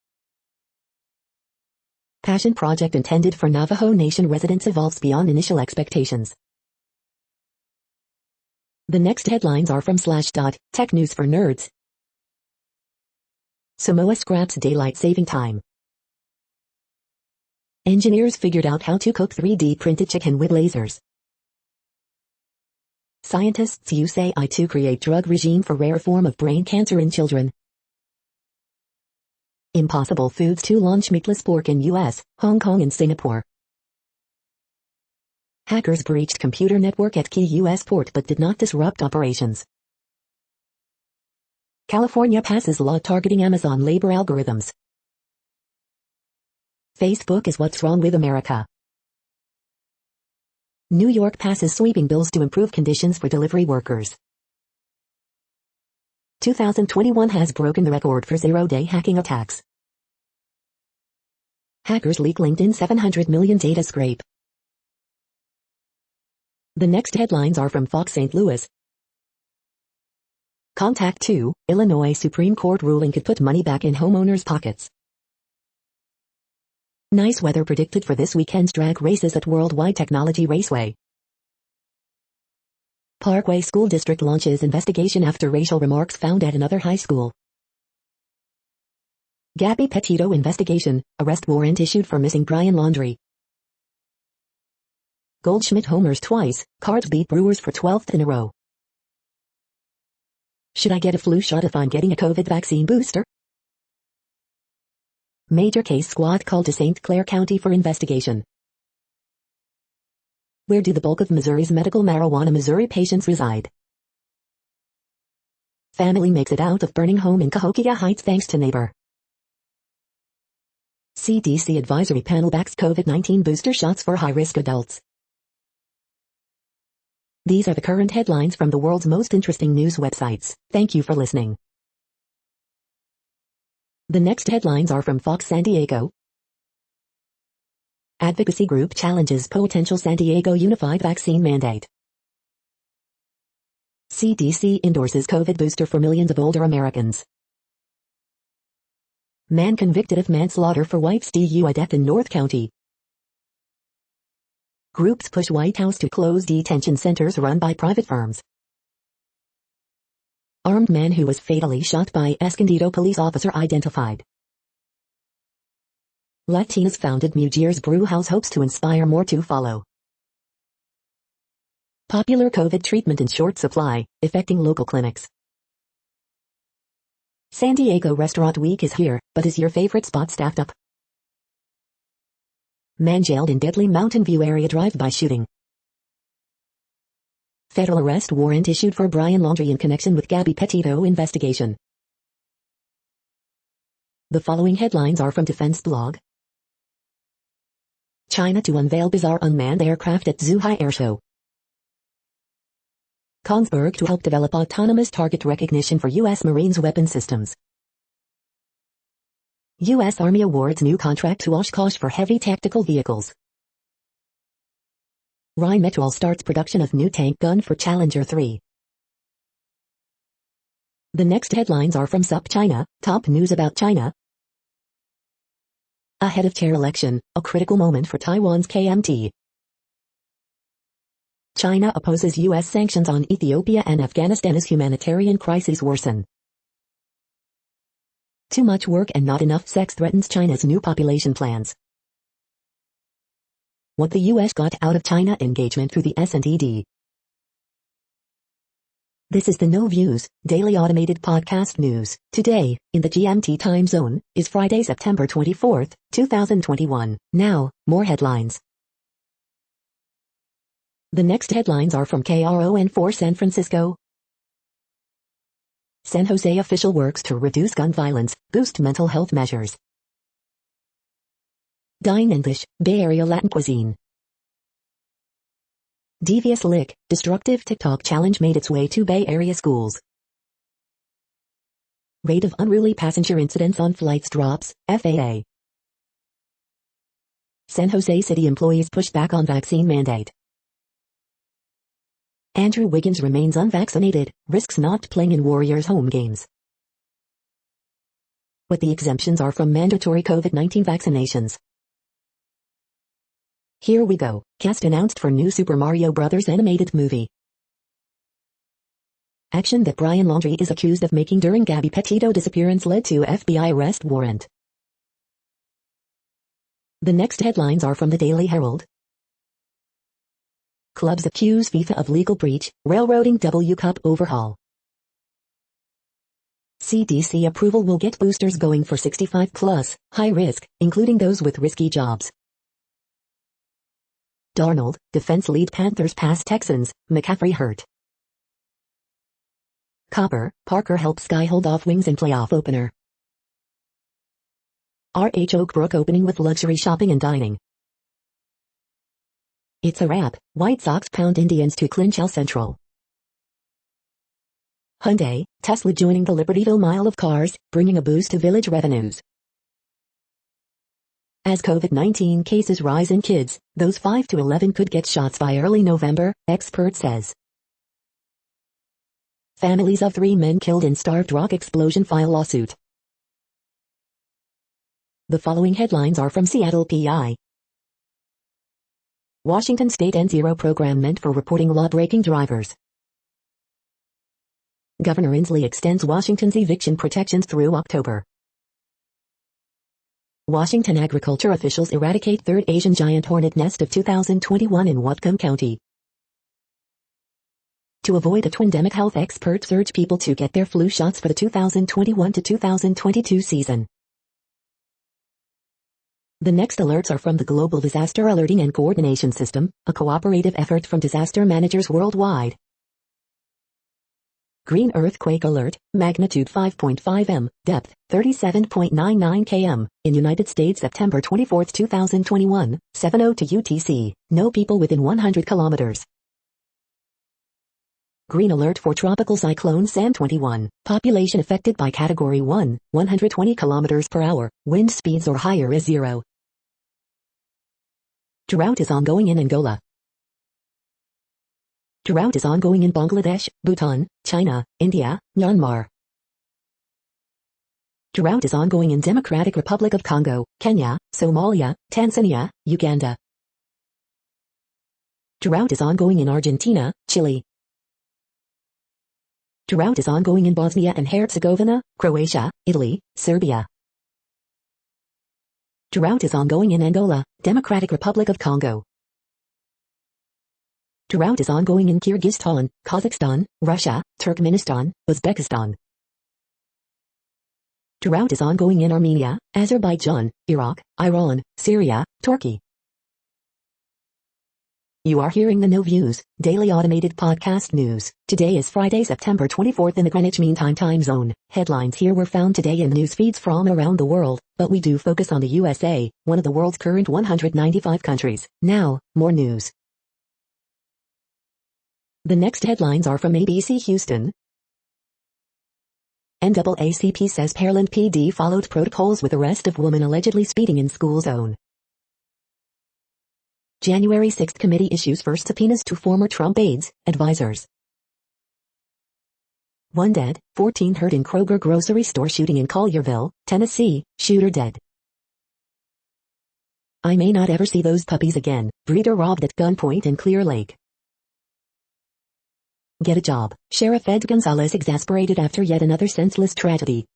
Passion project intended for Navajo Nation residents evolves beyond initial expectations. The next headlines are from Slashdot, Tech News for Nerds. Samoa scraps daylight saving time. Engineers figured out how to cook 3D printed chicken with lasers. Scientists use AI to create drug regime for rare form of brain cancer in children. Impossible Foods to launch meatless pork in US, Hong Kong and Singapore. Hackers breached computer network at key US port but did not disrupt operations. California passes law targeting Amazon labor algorithms. Facebook is what's wrong with America. New York passes sweeping bills to improve conditions for delivery workers. 2021 has broken the record for zero-day hacking attacks. Hackers leak LinkedIn 700 million data scrape. The next headlines are from Fox St. Louis. Contact 2, Illinois Supreme Court ruling could put money back in homeowners' pockets. Nice weather predicted for this weekend's drag races at Worldwide Technology Raceway. Parkway School District launches investigation after racial remarks found at another high school. Gabby Petito investigation, arrest warrant issued for missing Brian Laundrie. Goldschmidt homers twice, Cards beat Brewers for 12th in a row. Should I get a flu shot if I'm getting a COVID vaccine booster? Major case squad called to St. Clair County for investigation. Where do the bulk of Missouri's medical marijuana Missouri patients reside? Family makes it out of burning home in Cahokia Heights thanks to neighbor. CDC advisory panel backs COVID-19 booster shots for high-risk adults. These are the current headlines from the world's most interesting news websites. Thank you for listening. The next headlines are from Fox San Diego. Advocacy group challenges potential San Diego unified vaccine mandate. CDC endorses COVID booster for millions of older Americans. Man convicted of manslaughter for wife's DUI death in North County. Groups push White House to close detention centers run by private firms. Armed man who was fatally shot by Escondido police officer identified. Latinas founded Mugier's Brewhouse hopes to inspire more to follow. Popular COVID treatment in short supply, affecting local clinics. San Diego Restaurant Week is here, but is your favorite spot staffed up? Man jailed in deadly Mountain View area drive-by shooting. Federal arrest warrant issued for Brian Laundrie in connection with Gabby Petito investigation. The following headlines are from Defense Blog. China to unveil bizarre unmanned aircraft at Zhuhai Airshow. Kongsberg to help develop autonomous target recognition for U.S. Marines weapon systems. U.S. Army awards new contract to Oshkosh for heavy tactical vehicles. Rheinmetall starts production of new tank gun for Challenger 3. The next headlines are from SUP China, top news about China. Ahead of chair election, a critical moment for Taiwan's KMT. China opposes U.S. sanctions on Ethiopia and Afghanistan as humanitarian crises worsen. Too much work and not enough sex threatens China's new population plans. What the U.S. got out of China engagement through the S&ED. This is the No Views, daily automated podcast news. Today, in the GMT time zone, is Friday, September 24, 2021. Now, more headlines. The next headlines are from KRON4 San Francisco. San Jose official works to reduce gun violence, boost mental health measures. Dine English, Bay Area Latin cuisine. Devious lick, destructive TikTok challenge made its way to Bay Area schools. Rate of unruly passenger incidents on flights drops, FAA. San Jose city employees push back on vaccine mandate. Andrew Wiggins remains unvaccinated, risks not playing in Warriors home games. What the exemptions are from mandatory COVID-19 vaccinations. Here we go. Cast announced for new Super Mario Bros. Animated movie. Action that Brian Laundrie is accused of making during Gabby Petito disappearance led to FBI arrest warrant. The next headlines are from the Daily Herald. Clubs accuse FIFA of legal breach, railroading W Cup overhaul. CDC approval will get boosters going for 65 plus, high risk, including those with risky jobs. Darnold, defense lead Panthers pass Texans, McCaffrey hurt. Copper, Parker helps Sky hold off Wings in playoff opener. RH Oakbrook opening with luxury shopping and dining. It's a wrap, White Sox pound Indians to clinch El Central. Hyundai, Tesla joining the Libertyville Mile of Cars, bringing a boost to village revenues. As COVID-19 cases rise in kids, those 5 to 11 could get shots by early November, expert says. Families of 3 men killed in starved rock explosion file lawsuit. The following headlines are from Seattle PI. Washington State N0 program meant for reporting law-breaking drivers. Governor Inslee extends Washington's eviction protections through October. Washington agriculture officials eradicate third Asian giant hornet nest of 2021 in Whatcom County. To avoid a twindemic, health experts urge people to get their flu shots for the 2021 to 2022 season. The next alerts are from the Global Disaster Alerting and Coordination System, a cooperative effort from disaster managers worldwide. Green earthquake alert, magnitude 5.5 m, depth 37.99 km, in United States September 24, 2021, 7:02 UTC, no people within 100 kilometers. Green alert for tropical cyclone San 21, population affected by category 1, 120 kilometers per hour, wind speeds or higher is 0. Drought is ongoing in Angola. Drought is ongoing in Bangladesh, Bhutan, China, India, Myanmar. Drought is ongoing in Democratic Republic of Congo, Kenya, Somalia, Tanzania, Uganda. Drought is ongoing in Argentina, Chile. Drought is ongoing in Bosnia and Herzegovina, Croatia, Italy, Serbia. Drought is ongoing in Angola, Democratic Republic of Congo. Drought is ongoing in Kyrgyzstan, Kazakhstan, Russia, Turkmenistan, Uzbekistan. Drought is ongoing in Armenia, Azerbaijan, Iraq, Iran, Syria, Turkey. You are hearing the No Views, daily automated podcast news. Today is Friday, September 24th in the Greenwich Mean Time zone. Headlines here were found today in news feeds from around the world, but we do focus on the USA, one of the world's current 195 countries. Now, more news. The next headlines are from ABC Houston. NAACP says Pearland PD followed protocols with arrest of woman allegedly speeding in school zone. January 6th committee issues first subpoenas to former Trump aides, advisors. 1 dead, 14 hurt in Kroger grocery store shooting in Collierville, Tennessee, shooter dead. I may not ever see those puppies again, breeder robbed at gunpoint in Clear Lake. Get a job, Sheriff Ed Gonzalez exasperated after yet another senseless tragedy.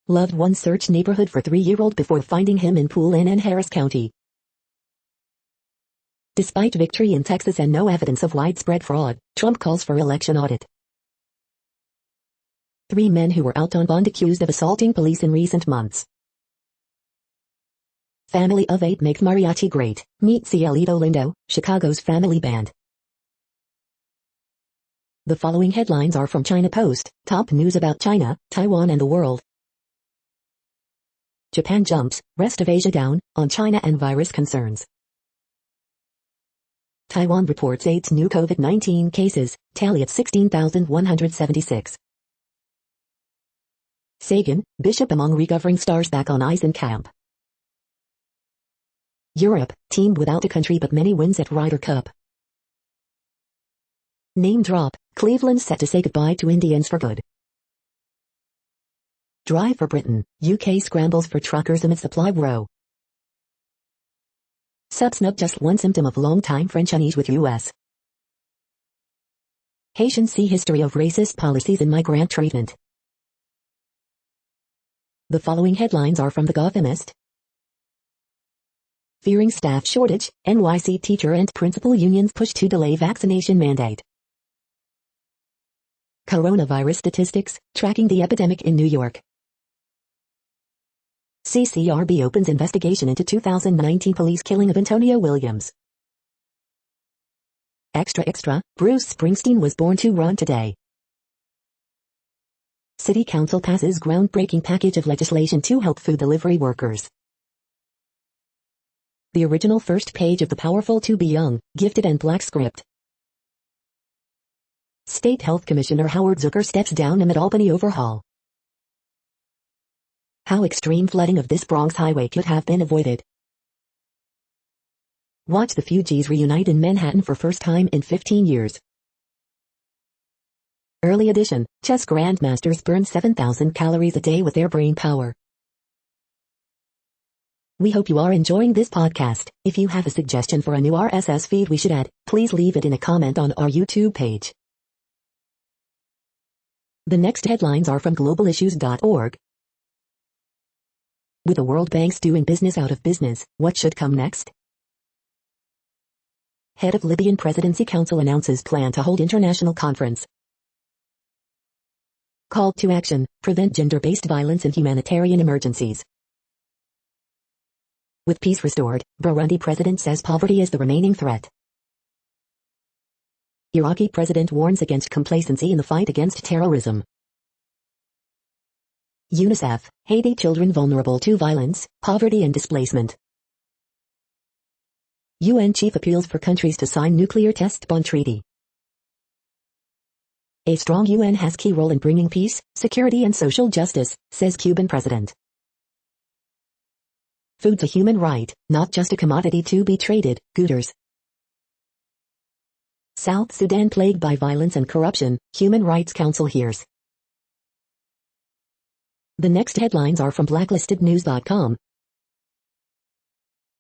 Loved one search neighborhood for 3-year-old before finding him in pool in Harris County. Despite victory in Texas and no evidence of widespread fraud, Trump calls for election audit. 3 men who were out on bond accused of assaulting police in recent months. Family of 8 makes mariachi great. Meet Cielito Lindo, Chicago's family band. The following headlines are from China Post, top news about China, Taiwan and the world. Japan jumps, rest of Asia down, on China and virus concerns. Taiwan reports 8 new COVID-19 cases, tally at 16,176. Sagan, Bishop among recovering stars back on ice in camp. Europe, team without a country but many wins at Ryder Cup. Name drop, Cleveland set to say goodbye to Indians for good. Drive for Britain, UK scrambles for truckers amid supply woe. Sub-snub just one symptom of long-time French unease with US. Haitians see history of racist policies in migrant treatment. The following headlines are from The Gothamist. Fearing staff shortage, NYC teacher and principal unions push to delay vaccination mandate. Coronavirus statistics, tracking the epidemic in New York. CCRB opens investigation into 2019 police killing of Antonio Williams. Extra, Bruce Springsteen was born to run today. City Council passes groundbreaking package of legislation to help food delivery workers. The original first page of the powerful To Be Young, Gifted and Black script. State Health Commissioner Howard Zucker steps down amid Albany overhaul. How extreme flooding of this Bronx highway could have been avoided. Watch the Fugees reunite in Manhattan for first time in 15 years. Early edition, chess grandmasters burn 7,000 calories a day with their brain power. We hope you are enjoying this podcast. If you have a suggestion for a new RSS feed we should add, please leave it in a comment on our YouTube page. The next headlines are from globalissues.org. With the World Bank's doing business out of business, what should come next? Head of Libyan Presidency Council announces plan to hold international conference. Call to action, prevent gender-based violence in humanitarian emergencies. With peace restored, Burundi president says poverty is the remaining threat. Iraqi president warns against complacency in the fight against terrorism. UNICEF, Haiti children vulnerable to violence, poverty and displacement. UN chief appeals for countries to sign nuclear test ban treaty. A strong UN has key role in bringing peace, security and social justice, says Cuban president. Food's a human right, not just a commodity to be traded, Guterres. South Sudan plagued by violence and corruption, Human Rights Council hears. The next headlines are from blacklistednews.com.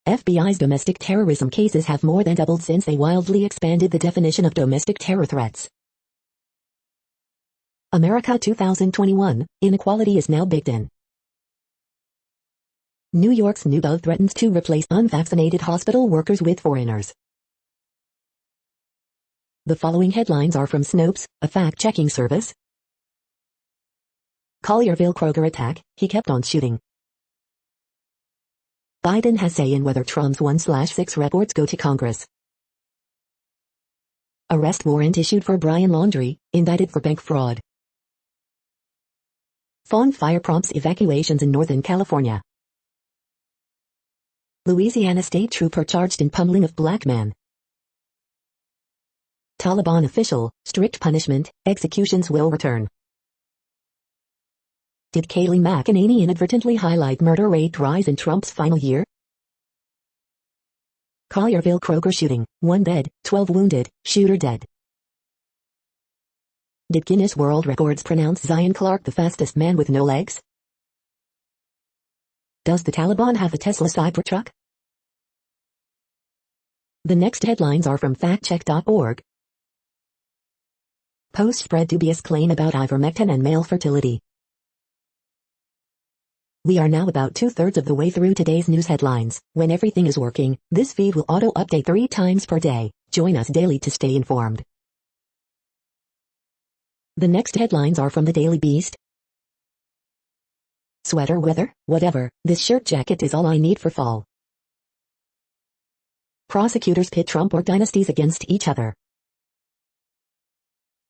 FBI's domestic terrorism cases have more than doubled since they wildly expanded the definition of domestic terror threats. America 2021, inequality is now baked in. New York's new bill threatens to replace unvaccinated hospital workers with foreigners. The following headlines are from Snopes, a fact-checking service. Collierville Kroger attack, he kept on shooting. Biden has say in whether Trump's 1/6 reports go to Congress. Arrest warrant issued for Brian Laundrie, indicted for bank fraud. Fawn fire prompts evacuations in Northern California. Louisiana state trooper charged in pummeling of black man. Taliban official, strict punishment, executions will return. Did Kayleigh McEnany inadvertently highlight murder rate rise in Trump's final year? Collierville Kroger shooting, 1 dead, 12 wounded, shooter dead. Did Guinness World Records pronounce Zion Clark the fastest man with no legs? Does the Taliban have a Tesla Cybertruck? The next headlines are from factcheck.org. Post spread dubious claim about ivermectin and male fertility. We are now about 2/3 of the way through today's news headlines. When everything is working, this feed will auto-update 3 times per day. Join us daily to stay informed. The next headlines are from the Daily Beast. Sweater weather, whatever, this shirt jacket is all I need for fall. Prosecutors pit Trump or dynasties against each other.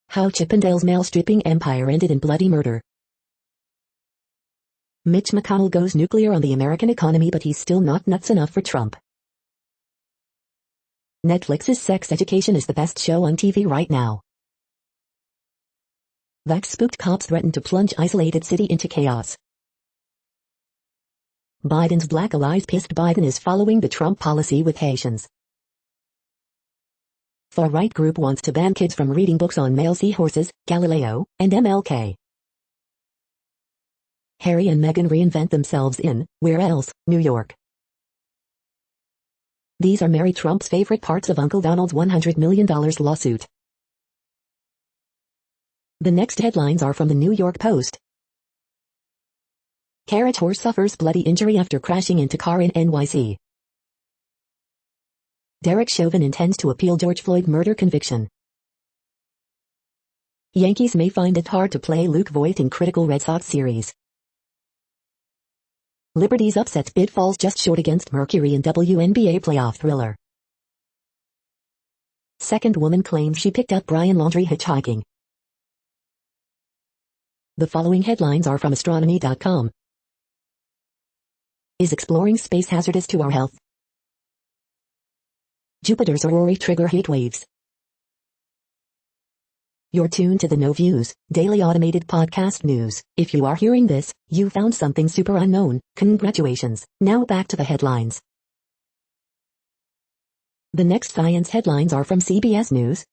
How Chippendale's mail-stripping empire ended in bloody murder. Mitch McConnell goes nuclear on the American economy, but he's still not nuts enough for Trump. Netflix's Sex Education is the best show on TV right now. Vax-spooked cops threaten to plunge isolated city into chaos. Biden's Black allies pissed. Biden is following the Trump policy with Haitians. Far-right group wants to ban kids from reading books on male seahorses, Galileo, and MLK. Harry and Meghan reinvent themselves in, where else, New York. These are Mary Trump's favorite parts of Uncle Donald's $100 million lawsuit. The next headlines are from the New York Post. Carrot horse suffers bloody injury after crashing into car in NYC. Derek Chauvin intends to appeal George Floyd murder conviction. Yankees may find it hard to play Luke Voigt in critical Red Sox series. Liberty's upset bid falls just short against Mercury in WNBA playoff thriller. Second woman claims she picked up Brian Laundrie hitchhiking. The following headlines are from astronomy.com. Is exploring space hazardous to our health? Jupiter's aurora trigger heat waves. You're tuned to the No Views, daily automated podcast news. If you are hearing this, you found something super unknown. Congratulations. Now back to the headlines. The next science headlines are from CBS News.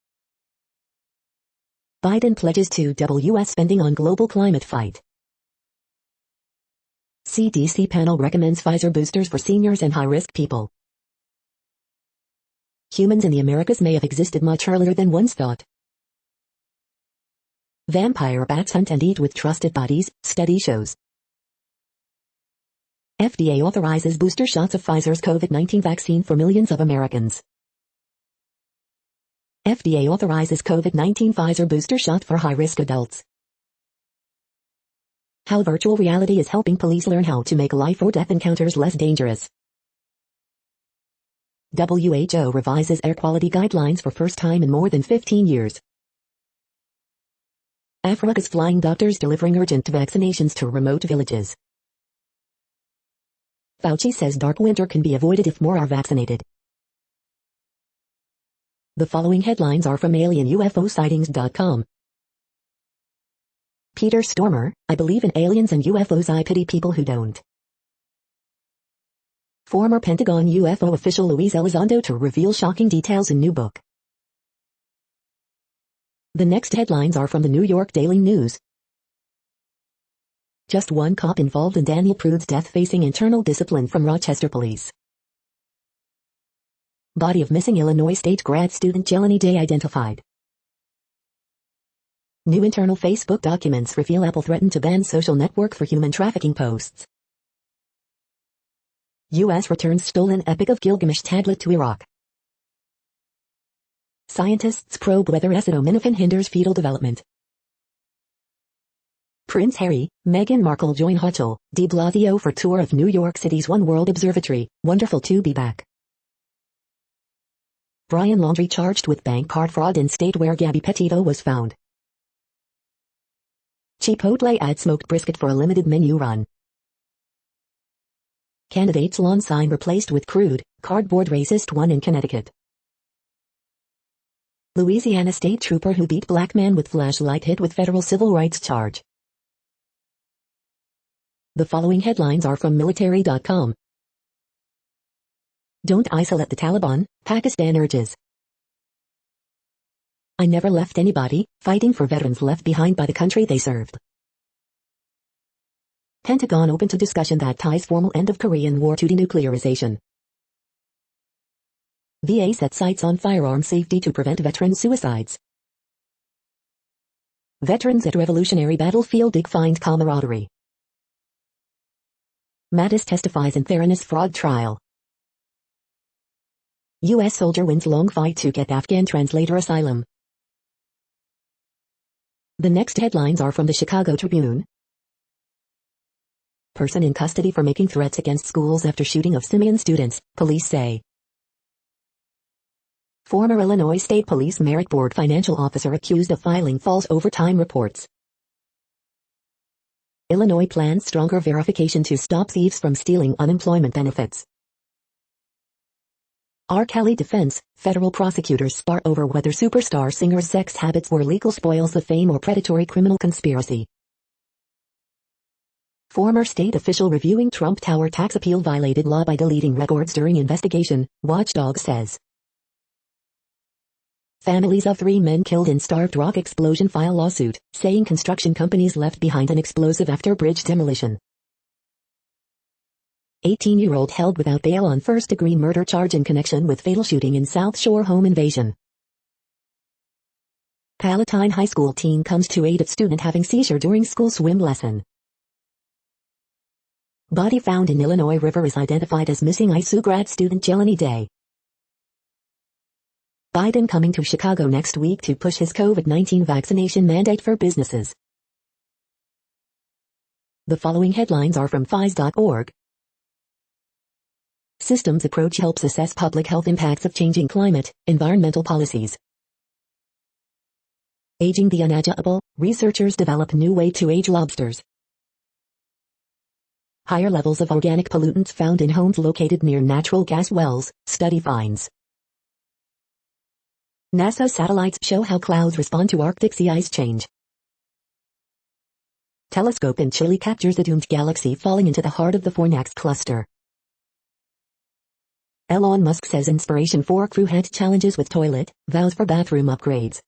Biden pledges to double U.S. spending on global climate fight. CDC panel recommends Pfizer boosters for seniors and high-risk people. Humans in the Americas may have existed much earlier than once thought. Vampire bats hunt and eat with trusted bodies, study shows. FDA authorizes booster shots of Pfizer's COVID-19 vaccine for millions of Americans. FDA authorizes COVID-19 Pfizer booster shot for high-risk adults. How virtual reality is helping police learn how to make life-or-death encounters less dangerous. WHO revises air quality guidelines for first time in more than 15 years. Africa's flying doctors delivering urgent vaccinations to remote villages. Fauci says dark winter can be avoided if more are vaccinated. The following headlines are from alienUFOsightings.com. Peter Stormer, I believe in aliens and UFOs. I pity people who don't. Former Pentagon UFO official Luis Elizondo to reveal shocking details in new book. The next headlines are from the New York Daily News. Just one cop involved in Daniel Prude's death facing internal discipline from Rochester Police. Body of missing Illinois State grad student Jelani Day identified. New internal Facebook documents reveal Apple threatened to ban social network for human trafficking posts. U.S. returns stolen Epic of Gilgamesh tablet to Iraq. Scientists probe whether acetaminophen hinders fetal development. Prince Harry, Meghan Markle join Hochul, de Blasio for tour of New York City's One World Observatory. Wonderful to be back. Brian Laundrie charged with bank card fraud in state where Gabby Petito was found. Chipotle adds smoked brisket for a limited menu run. Candidate's lawn sign replaced with crude, cardboard racist one in Connecticut. Louisiana state trooper who beat black man with flashlight hit with federal civil rights charge. The following headlines are from military.com. Don't isolate the Taliban, Pakistan urges. I never left anybody, fighting for veterans left behind by the country they served. Pentagon open to discussion that ties formal end of Korean War to denuclearization. VA sets sights on firearm safety to prevent veteran suicides. Veterans at Revolutionary Battlefield dig find camaraderie. Mattis testifies in Theranos fraud trial. U.S. soldier wins long fight to get Afghan translator asylum. The next headlines are from the Chicago Tribune. Person in custody for making threats against schools after shooting of Simeon students, police say. Former Illinois State Police Merit Board financial officer accused of filing false overtime reports. Illinois plans stronger verification to stop thieves from stealing unemployment benefits. R. Kelly defense, federal prosecutors spar over whether superstar singer's sex habits were legal spoils of fame or predatory criminal conspiracy. Former state official reviewing Trump Tower tax appeal violated law by deleting records during investigation, watchdog says. Families of 3 men killed in Starved Rock explosion file lawsuit, saying construction companies left behind an explosive after bridge demolition. 18-year-old held without bail on first-degree murder charge in connection with fatal shooting in South Shore home invasion. Palatine High School teen comes to aid of student having seizure during school swim lesson. Body found in Illinois River is identified as missing ISU grad student Jelani Day. Biden coming to Chicago next week to push his COVID-19 vaccination mandate for businesses. The following headlines are from FIS.org. Systems approach helps assess public health impacts of changing climate, environmental policies. Aging the unageable, researchers develop new way to age lobsters. Higher levels of organic pollutants found in homes located near natural gas wells, study finds. NASA satellites show how clouds respond to Arctic sea ice change. Telescope in Chile captures a doomed galaxy falling into the heart of the Fornax cluster. Elon Musk says inspiration for crew had challenges with toilet, vows for bathroom upgrades.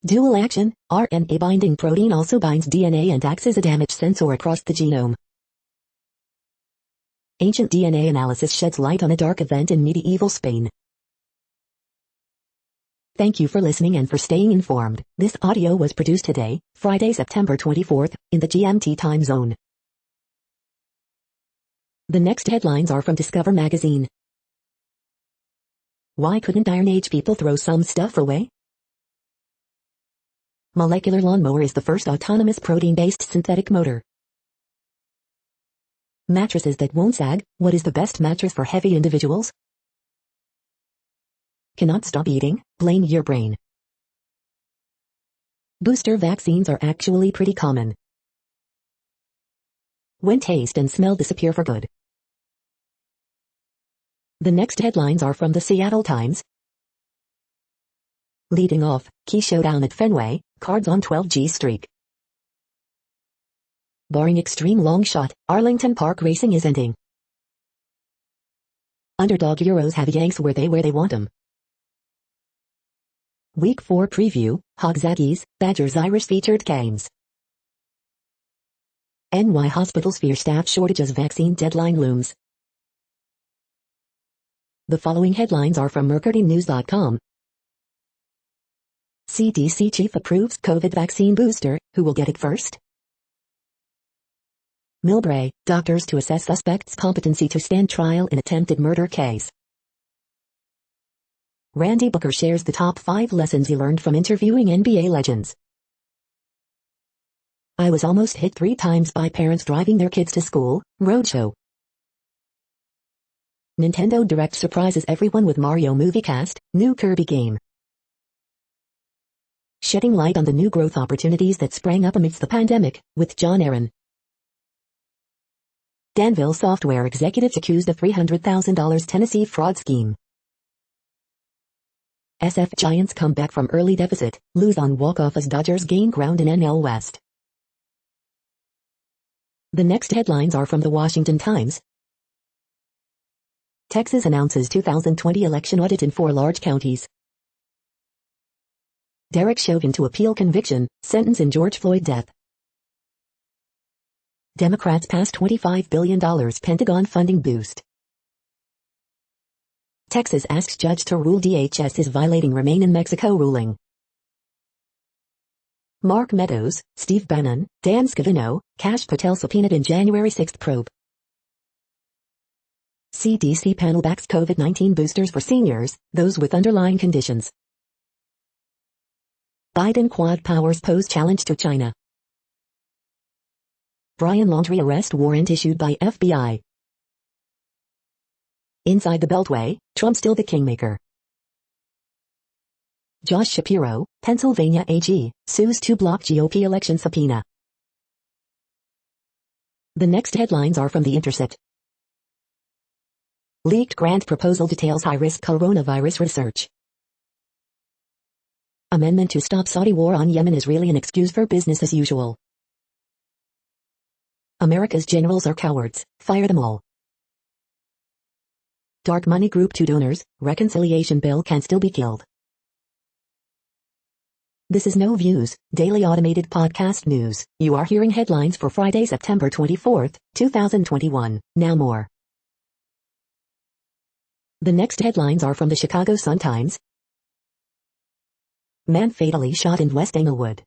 Dual action, RNA binding protein also binds DNA and acts as a damage sensor across the genome. Ancient DNA analysis sheds light on a dark event in medieval Spain. Thank you for listening and for staying informed. This audio was produced today, Friday, September 24th, in the GMT time zone. The next headlines are from Discover magazine. Why couldn't Iron Age people throw some stuff away? Molecular lawnmower is the first autonomous protein-based synthetic motor. Mattresses that won't sag. What is the best mattress for heavy individuals? Cannot stop eating? Blame your brain. Booster vaccines are actually pretty common. When taste and smell disappear for good. The next headlines are from the Seattle Times. Leading off, key showdown at Fenway, Cards on 12G streak. Barring extreme long shot, Arlington Park racing is ending. Underdog Euros have Yanks where they want 'em. Week 4 preview, Hogs Aggies, Badgers Irish featured games. NY hospitals fear staff shortages, vaccine deadline looms. The following headlines are from mercurynews.com. CDC chief approves COVID vaccine booster. Who will get it first? Millbrae, doctors to assess suspect's competency to stand trial in attempted murder case. Randy Booker shares the top 5 lessons he learned from interviewing NBA legends. I was almost hit 3 times by parents driving their kids to school. Roadshow. Nintendo Direct surprises everyone with Mario Movie Cast, new Kirby game. Shedding light on the new growth opportunities that sprang up amidst the pandemic, with John Aaron. Danville software executives accused of $300,000 Tennessee fraud scheme. SF Giants come back from early deficit, lose on walk-off as Dodgers gain ground in NL West. The next headlines are from the Washington Times. Texas announces 2020 election audit in 4 large counties. Derek Chauvin to appeal conviction, sentence in George Floyd death. Democrats pass $25 billion Pentagon funding boost. Texas asks judge to rule DHS is violating Remain in Mexico ruling. Mark Meadows, Steve Bannon, Dan Scavino, Kash Patel subpoenaed in January 6 probe. CDC panel backs COVID-19 boosters for seniors, those with underlying conditions. Biden Quad powers pose challenge to China. Brian Laundrie arrest warrant issued by FBI. Inside the Beltway, Trump still the kingmaker. Josh Shapiro, Pennsylvania AG, sues to block GOP election subpoena. The next headlines are from The Intercept. Leaked grant proposal details high-risk coronavirus research. Amendment to stop Saudi war on Yemen Israeli an excuse for business as usual. America's generals are cowards, fire them all. Dark money group to donors, reconciliation bill can still be killed. This is No Views, daily automated podcast news. You are hearing headlines for Friday, September 24, 2021. Now more. The next headlines are from the Chicago Sun-Times. Man fatally shot in West Englewood.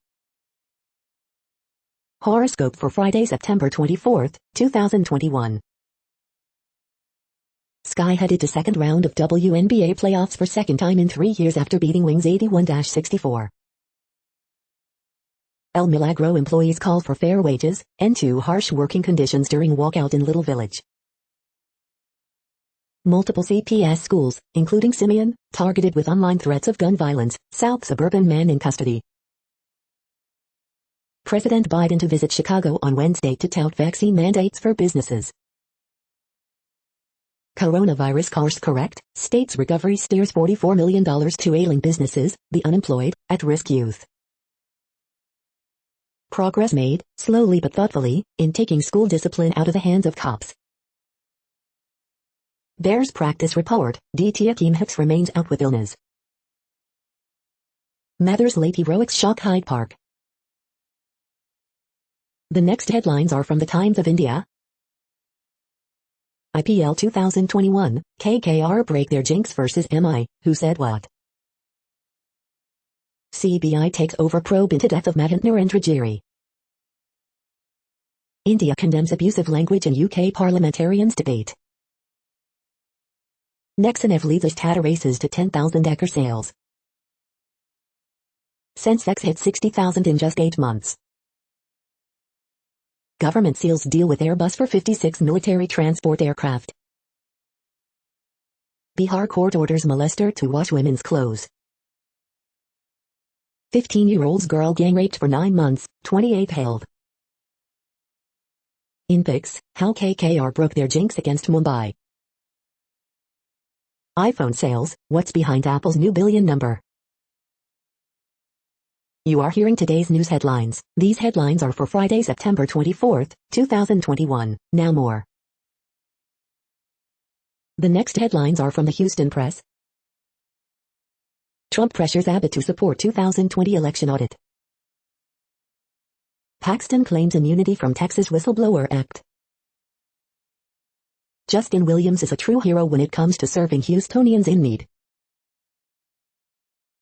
Horoscope for Friday, September 24, 2021. Sky headed to second round of WNBA playoffs for second time in 3 years after beating Wings 81-64. El Milagro employees call for fair wages, end to harsh working conditions during walkout in Little Village. Multiple CPS schools, including Simeon, targeted with online threats of gun violence, South suburban man in custody. President Biden to visit Chicago on Wednesday to tout vaccine mandates for businesses. Coronavirus course correct, state's recovery steers $44 million to ailing businesses, the unemployed, at-risk youth. Progress made, slowly but thoughtfully, in taking school discipline out of the hands of cops. Bears practice report, DT Akeem Hicks remains out with illness. Mather's late heroics shock Hyde Park. The next headlines are from the Times of India. IPL 2021, KKR break their jinx versus MI, who said what? CBI takes over probe into death of Mahendra Narendra. India condemns abusive language in UK parliamentarians debate. Nexanev leads Tata races to 10,000-acre sales. Sensex hit 60,000 in just 8 months. Government seals deal with Airbus for 56 military transport aircraft. Bihar court orders molester to wash women's clothes. 15-year-old girl gang raped for 9 months, 28 held. In pics, how KKR broke their jinx against Mumbai. iPhone sales, what's behind Apple's new billion number? You are hearing today's news headlines. These headlines are for Friday, September 24, 2021. Now more. The next headlines are from the Houston Press. Trump pressures Abbott to support 2020 election audit. Paxton claims immunity from Texas Whistleblower Act. Justin Williams is a true hero when it comes to serving Houstonians in need.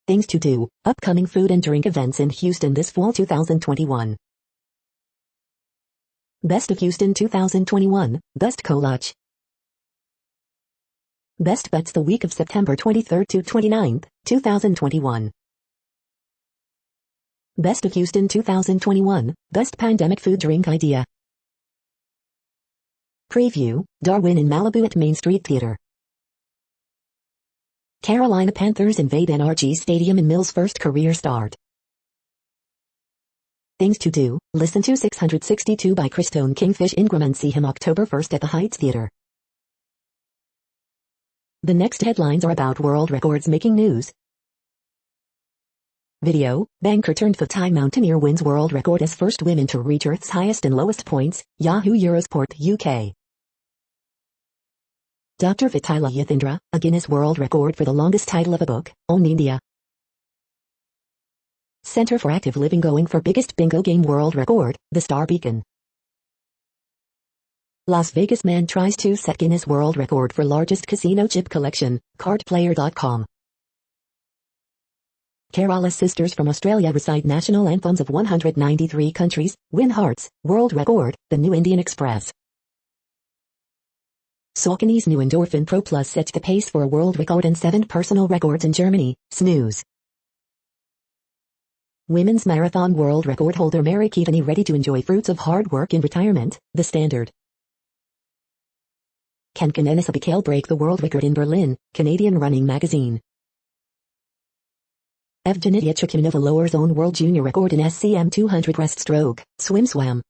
Things to do. Upcoming food and drink events in Houston this fall 2021. Best of Houston 2021, Best Collage. Best Bets the week of September 23rd to 29th, 2021. Best of Houston 2021, Best Pandemic Food Drink Idea. Preview, Darwin in Malibu at Main Street Theater. Carolina Panthers invade NRG Stadium in Mills' first career start. Things to do, listen to 662 by Christone Kingfish Ingram and see him October 1st at the Heights Theater. The next headlines are about world records making news. Video, banker turned Fatai mountaineer wins world record as first women to reach Earth's highest and lowest points, Yahoo Eurosport UK. Dr. Vitala Yathindra, a Guinness World Record for the longest title of a book, on India. Center for Active Living going for biggest bingo game world record, the Star Beacon. Las Vegas man tries to set Guinness World Record for largest casino chip collection, cardplayer.com. Kerala sisters from Australia recite national anthems of 193 countries, win hearts, world record, the New Indian Express. Saucony's new Endorphin Pro Plus sets the pace for a world record and 7 personal records in Germany, snooze. Women's marathon world record holder Mary Keaveney ready to enjoy fruits of hard work in retirement, The Standard. Can Kenenisa Bekele break the world record in Berlin, Canadian Running Magazine. Evgenia Chukhunova lowers own world junior record in SCM 200 breaststroke, swim.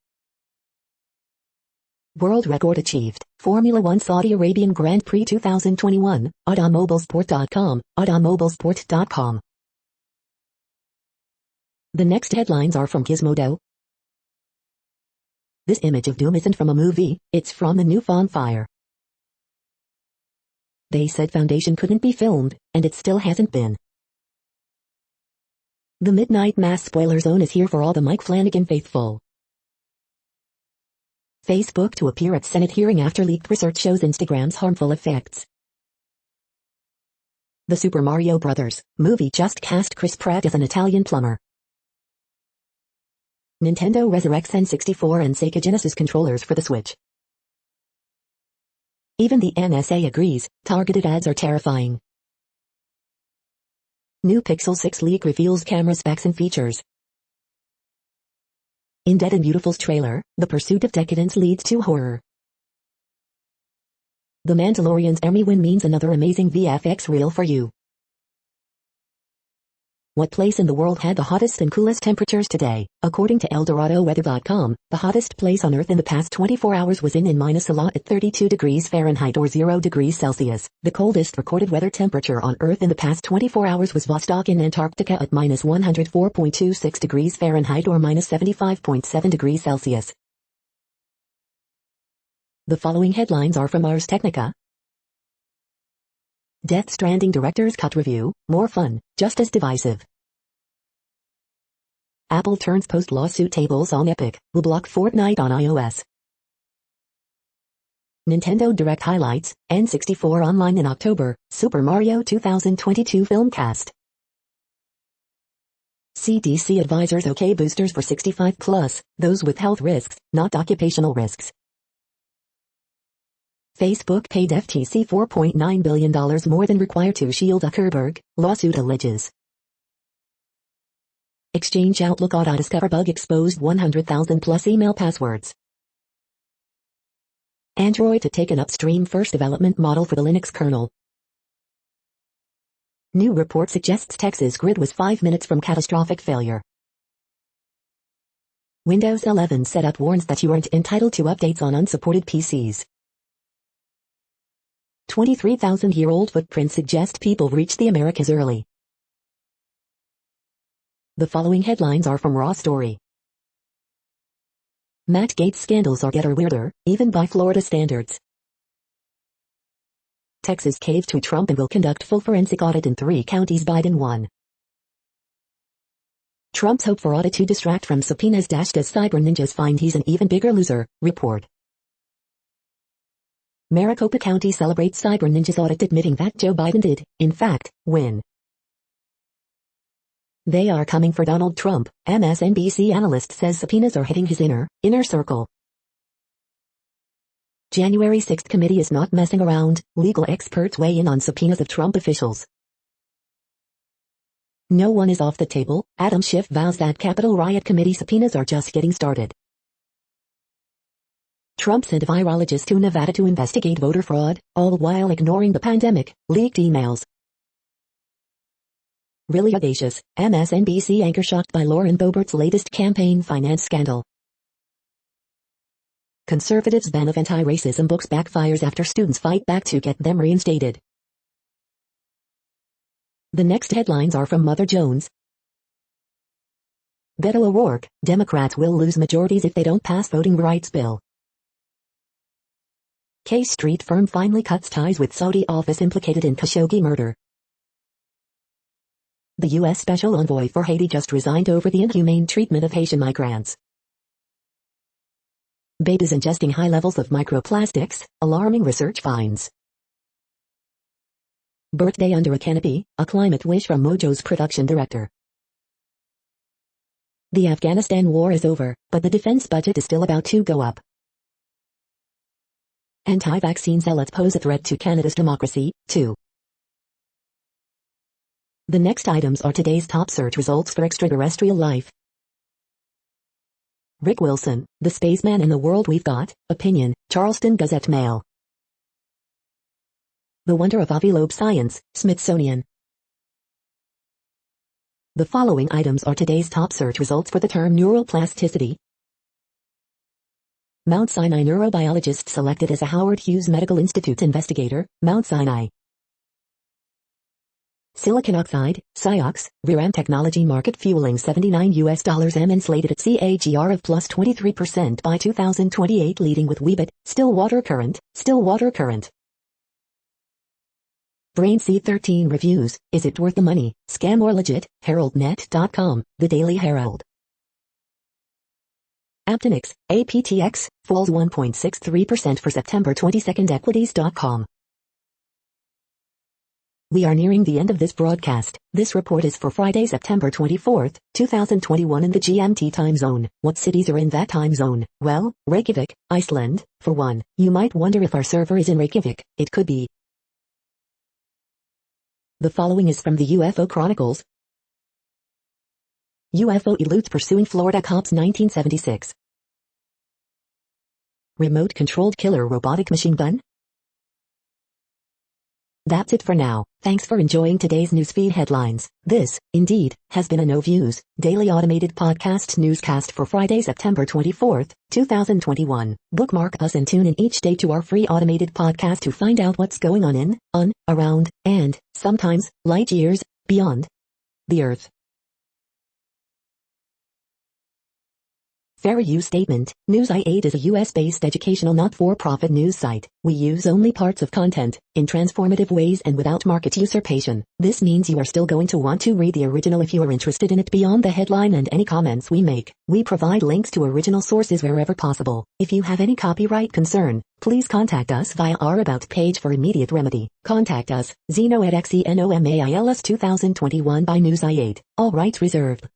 World record achieved, Formula 1 Saudi Arabian Grand Prix 2021, automobilesport.com, automobilesport.com. The next headlines are from Gizmodo. This image of doom isn't from a movie, it's from the new Fawn Fire. They said Foundation couldn't be filmed, and it still hasn't been. The Midnight Mass spoiler zone is here for all the Mike Flanagan faithful. Facebook to appear at Senate hearing after leaked research shows Instagram's harmful effects. The Super Mario Bros. Movie just cast Chris Pratt as an Italian plumber. Nintendo resurrects N64 and Sega Genesis controllers for the Switch. Even the NSA agrees, targeted ads are terrifying. New Pixel 6 leak reveals camera specs and features. In Dead and Beautiful's trailer, the pursuit of decadence leads to horror. The Mandalorian's Emmy win means another amazing VFX reel for you. What place in the world had the hottest and coolest temperatures today? According to ElDoradoWeather.com, the hottest place on Earth in the past 24 hours was in minus a lot at 32 degrees Fahrenheit or 0 degrees Celsius. The coldest recorded weather temperature on Earth in the past 24 hours was Vostok in Antarctica at minus 104.26 degrees Fahrenheit or minus 75.7 degrees Celsius. The following headlines are from Ars Technica. Death Stranding Director's Cut Review, more fun, just as divisive. Apple turns post-lawsuit tables on Epic, will block Fortnite on iOS. Nintendo Direct highlights, N64 online in October, Super Mario 2022 film cast. CDC advisors OK boosters for 65 plus, those with health risks, not occupational risks. Facebook paid FTC $4.9 billion more than required to shield Zuckerberg, lawsuit alleges. Exchange Outlook Auto Discover bug exposed 100,000 plus email passwords. Android to take an upstream first development model for the Linux kernel. New report suggests Texas grid was 5 minutes from catastrophic failure. Windows 11 setup warns that you aren't entitled to updates on unsupported PCs. 23,000-year-old footprints suggest people reached the Americas early. The following headlines are from Raw Story. Matt Gaetz scandals are getter weirder, even by Florida standards. Texas caved to Trump and will conduct full forensic audit in 3 counties Biden won. Trump's hope for audit to distract from subpoenas dashed as cyber ninjas find he's an even bigger loser, report. Maricopa County celebrates Cyber Ninja's audit, admitting that Joe Biden did, in fact, win. They are coming for Donald Trump, MSNBC analyst says subpoenas are hitting his inner circle. January 6th committee is not messing around, legal experts weigh in on subpoenas of Trump officials. No one is off the table, Adam Schiff vows that Capitol riot committee subpoenas are just getting started. Trump sent a virologist to Nevada to investigate voter fraud, all while ignoring the pandemic, leaked emails. Really audacious, MSNBC anchor shocked by Lauren Boebert's latest campaign finance scandal. Conservatives' ban of anti-racism books backfires after students fight back to get them reinstated. The next headlines are from Mother Jones. Beto O'Rourke, Democrats will lose majorities if they don't pass voting rights bill. K Street firm finally cuts ties with Saudi office implicated in Khashoggi murder. The U.S. Special Envoy for Haiti just resigned over the inhumane treatment of Haitian migrants. Babies ingesting high levels of microplastics, alarming research finds. Birthday under a canopy, a climate wish from Mojo's production director. The Afghanistan war is over, but the defense budget is still about to go up. Anti-vaccine zealots pose a threat to Canada's democracy, too. The next items are today's top search results for extraterrestrial life. Rick Wilson, the spaceman in the world we've got, opinion, Charleston Gazette Mail. The wonder of Avilobe science, Smithsonian. The following items are today's top search results for the term neuroplasticity. Mount Sinai neurobiologist selected as a Howard Hughes Medical Institute investigator, Mount Sinai. Silicon oxide, SiOx, ReRAM technology market fueling $79 M slated at CAGR of plus 23% by 2028, leading with Weebit, Stillwater Current. Brain C13 reviews, is it worth the money, scam or legit, HeraldNet.com, The Daily Herald. Aptnix, APTX, falls 1.63% for September 22nd. Equities.com. We are nearing the end of this broadcast. This report is for Friday, September 24th, 2021 in the GMT time zone. What cities are in that time zone? Well, Reykjavik, Iceland, for one. You might wonder if our server is in Reykjavik. It could be. The following is from the UFO Chronicles. UFO eludes pursuing Florida cops 1976. Remote-controlled killer robotic machine gun? That's it for now. Thanks for enjoying today's newsfeed headlines. This, indeed, has been a No Views, daily automated podcast newscast for Friday, September 24th, 2021. Bookmark us and tune in each day to our free automated podcast to find out what's going on, around, and, sometimes, light years, beyond the Earth. Fair use statement. News i8 is a US-based educational not-for-profit news site. We use only parts of content, in transformative ways and without market usurpation. This means you are still going to want to read the original if you are interested in it beyond the headline and any comments we make. We provide links to original sources wherever possible. If you have any copyright concern, please contact us via our About page for immediate remedy. Contact us, Zeno at XENOMAILS 2021 by News i8. All rights reserved.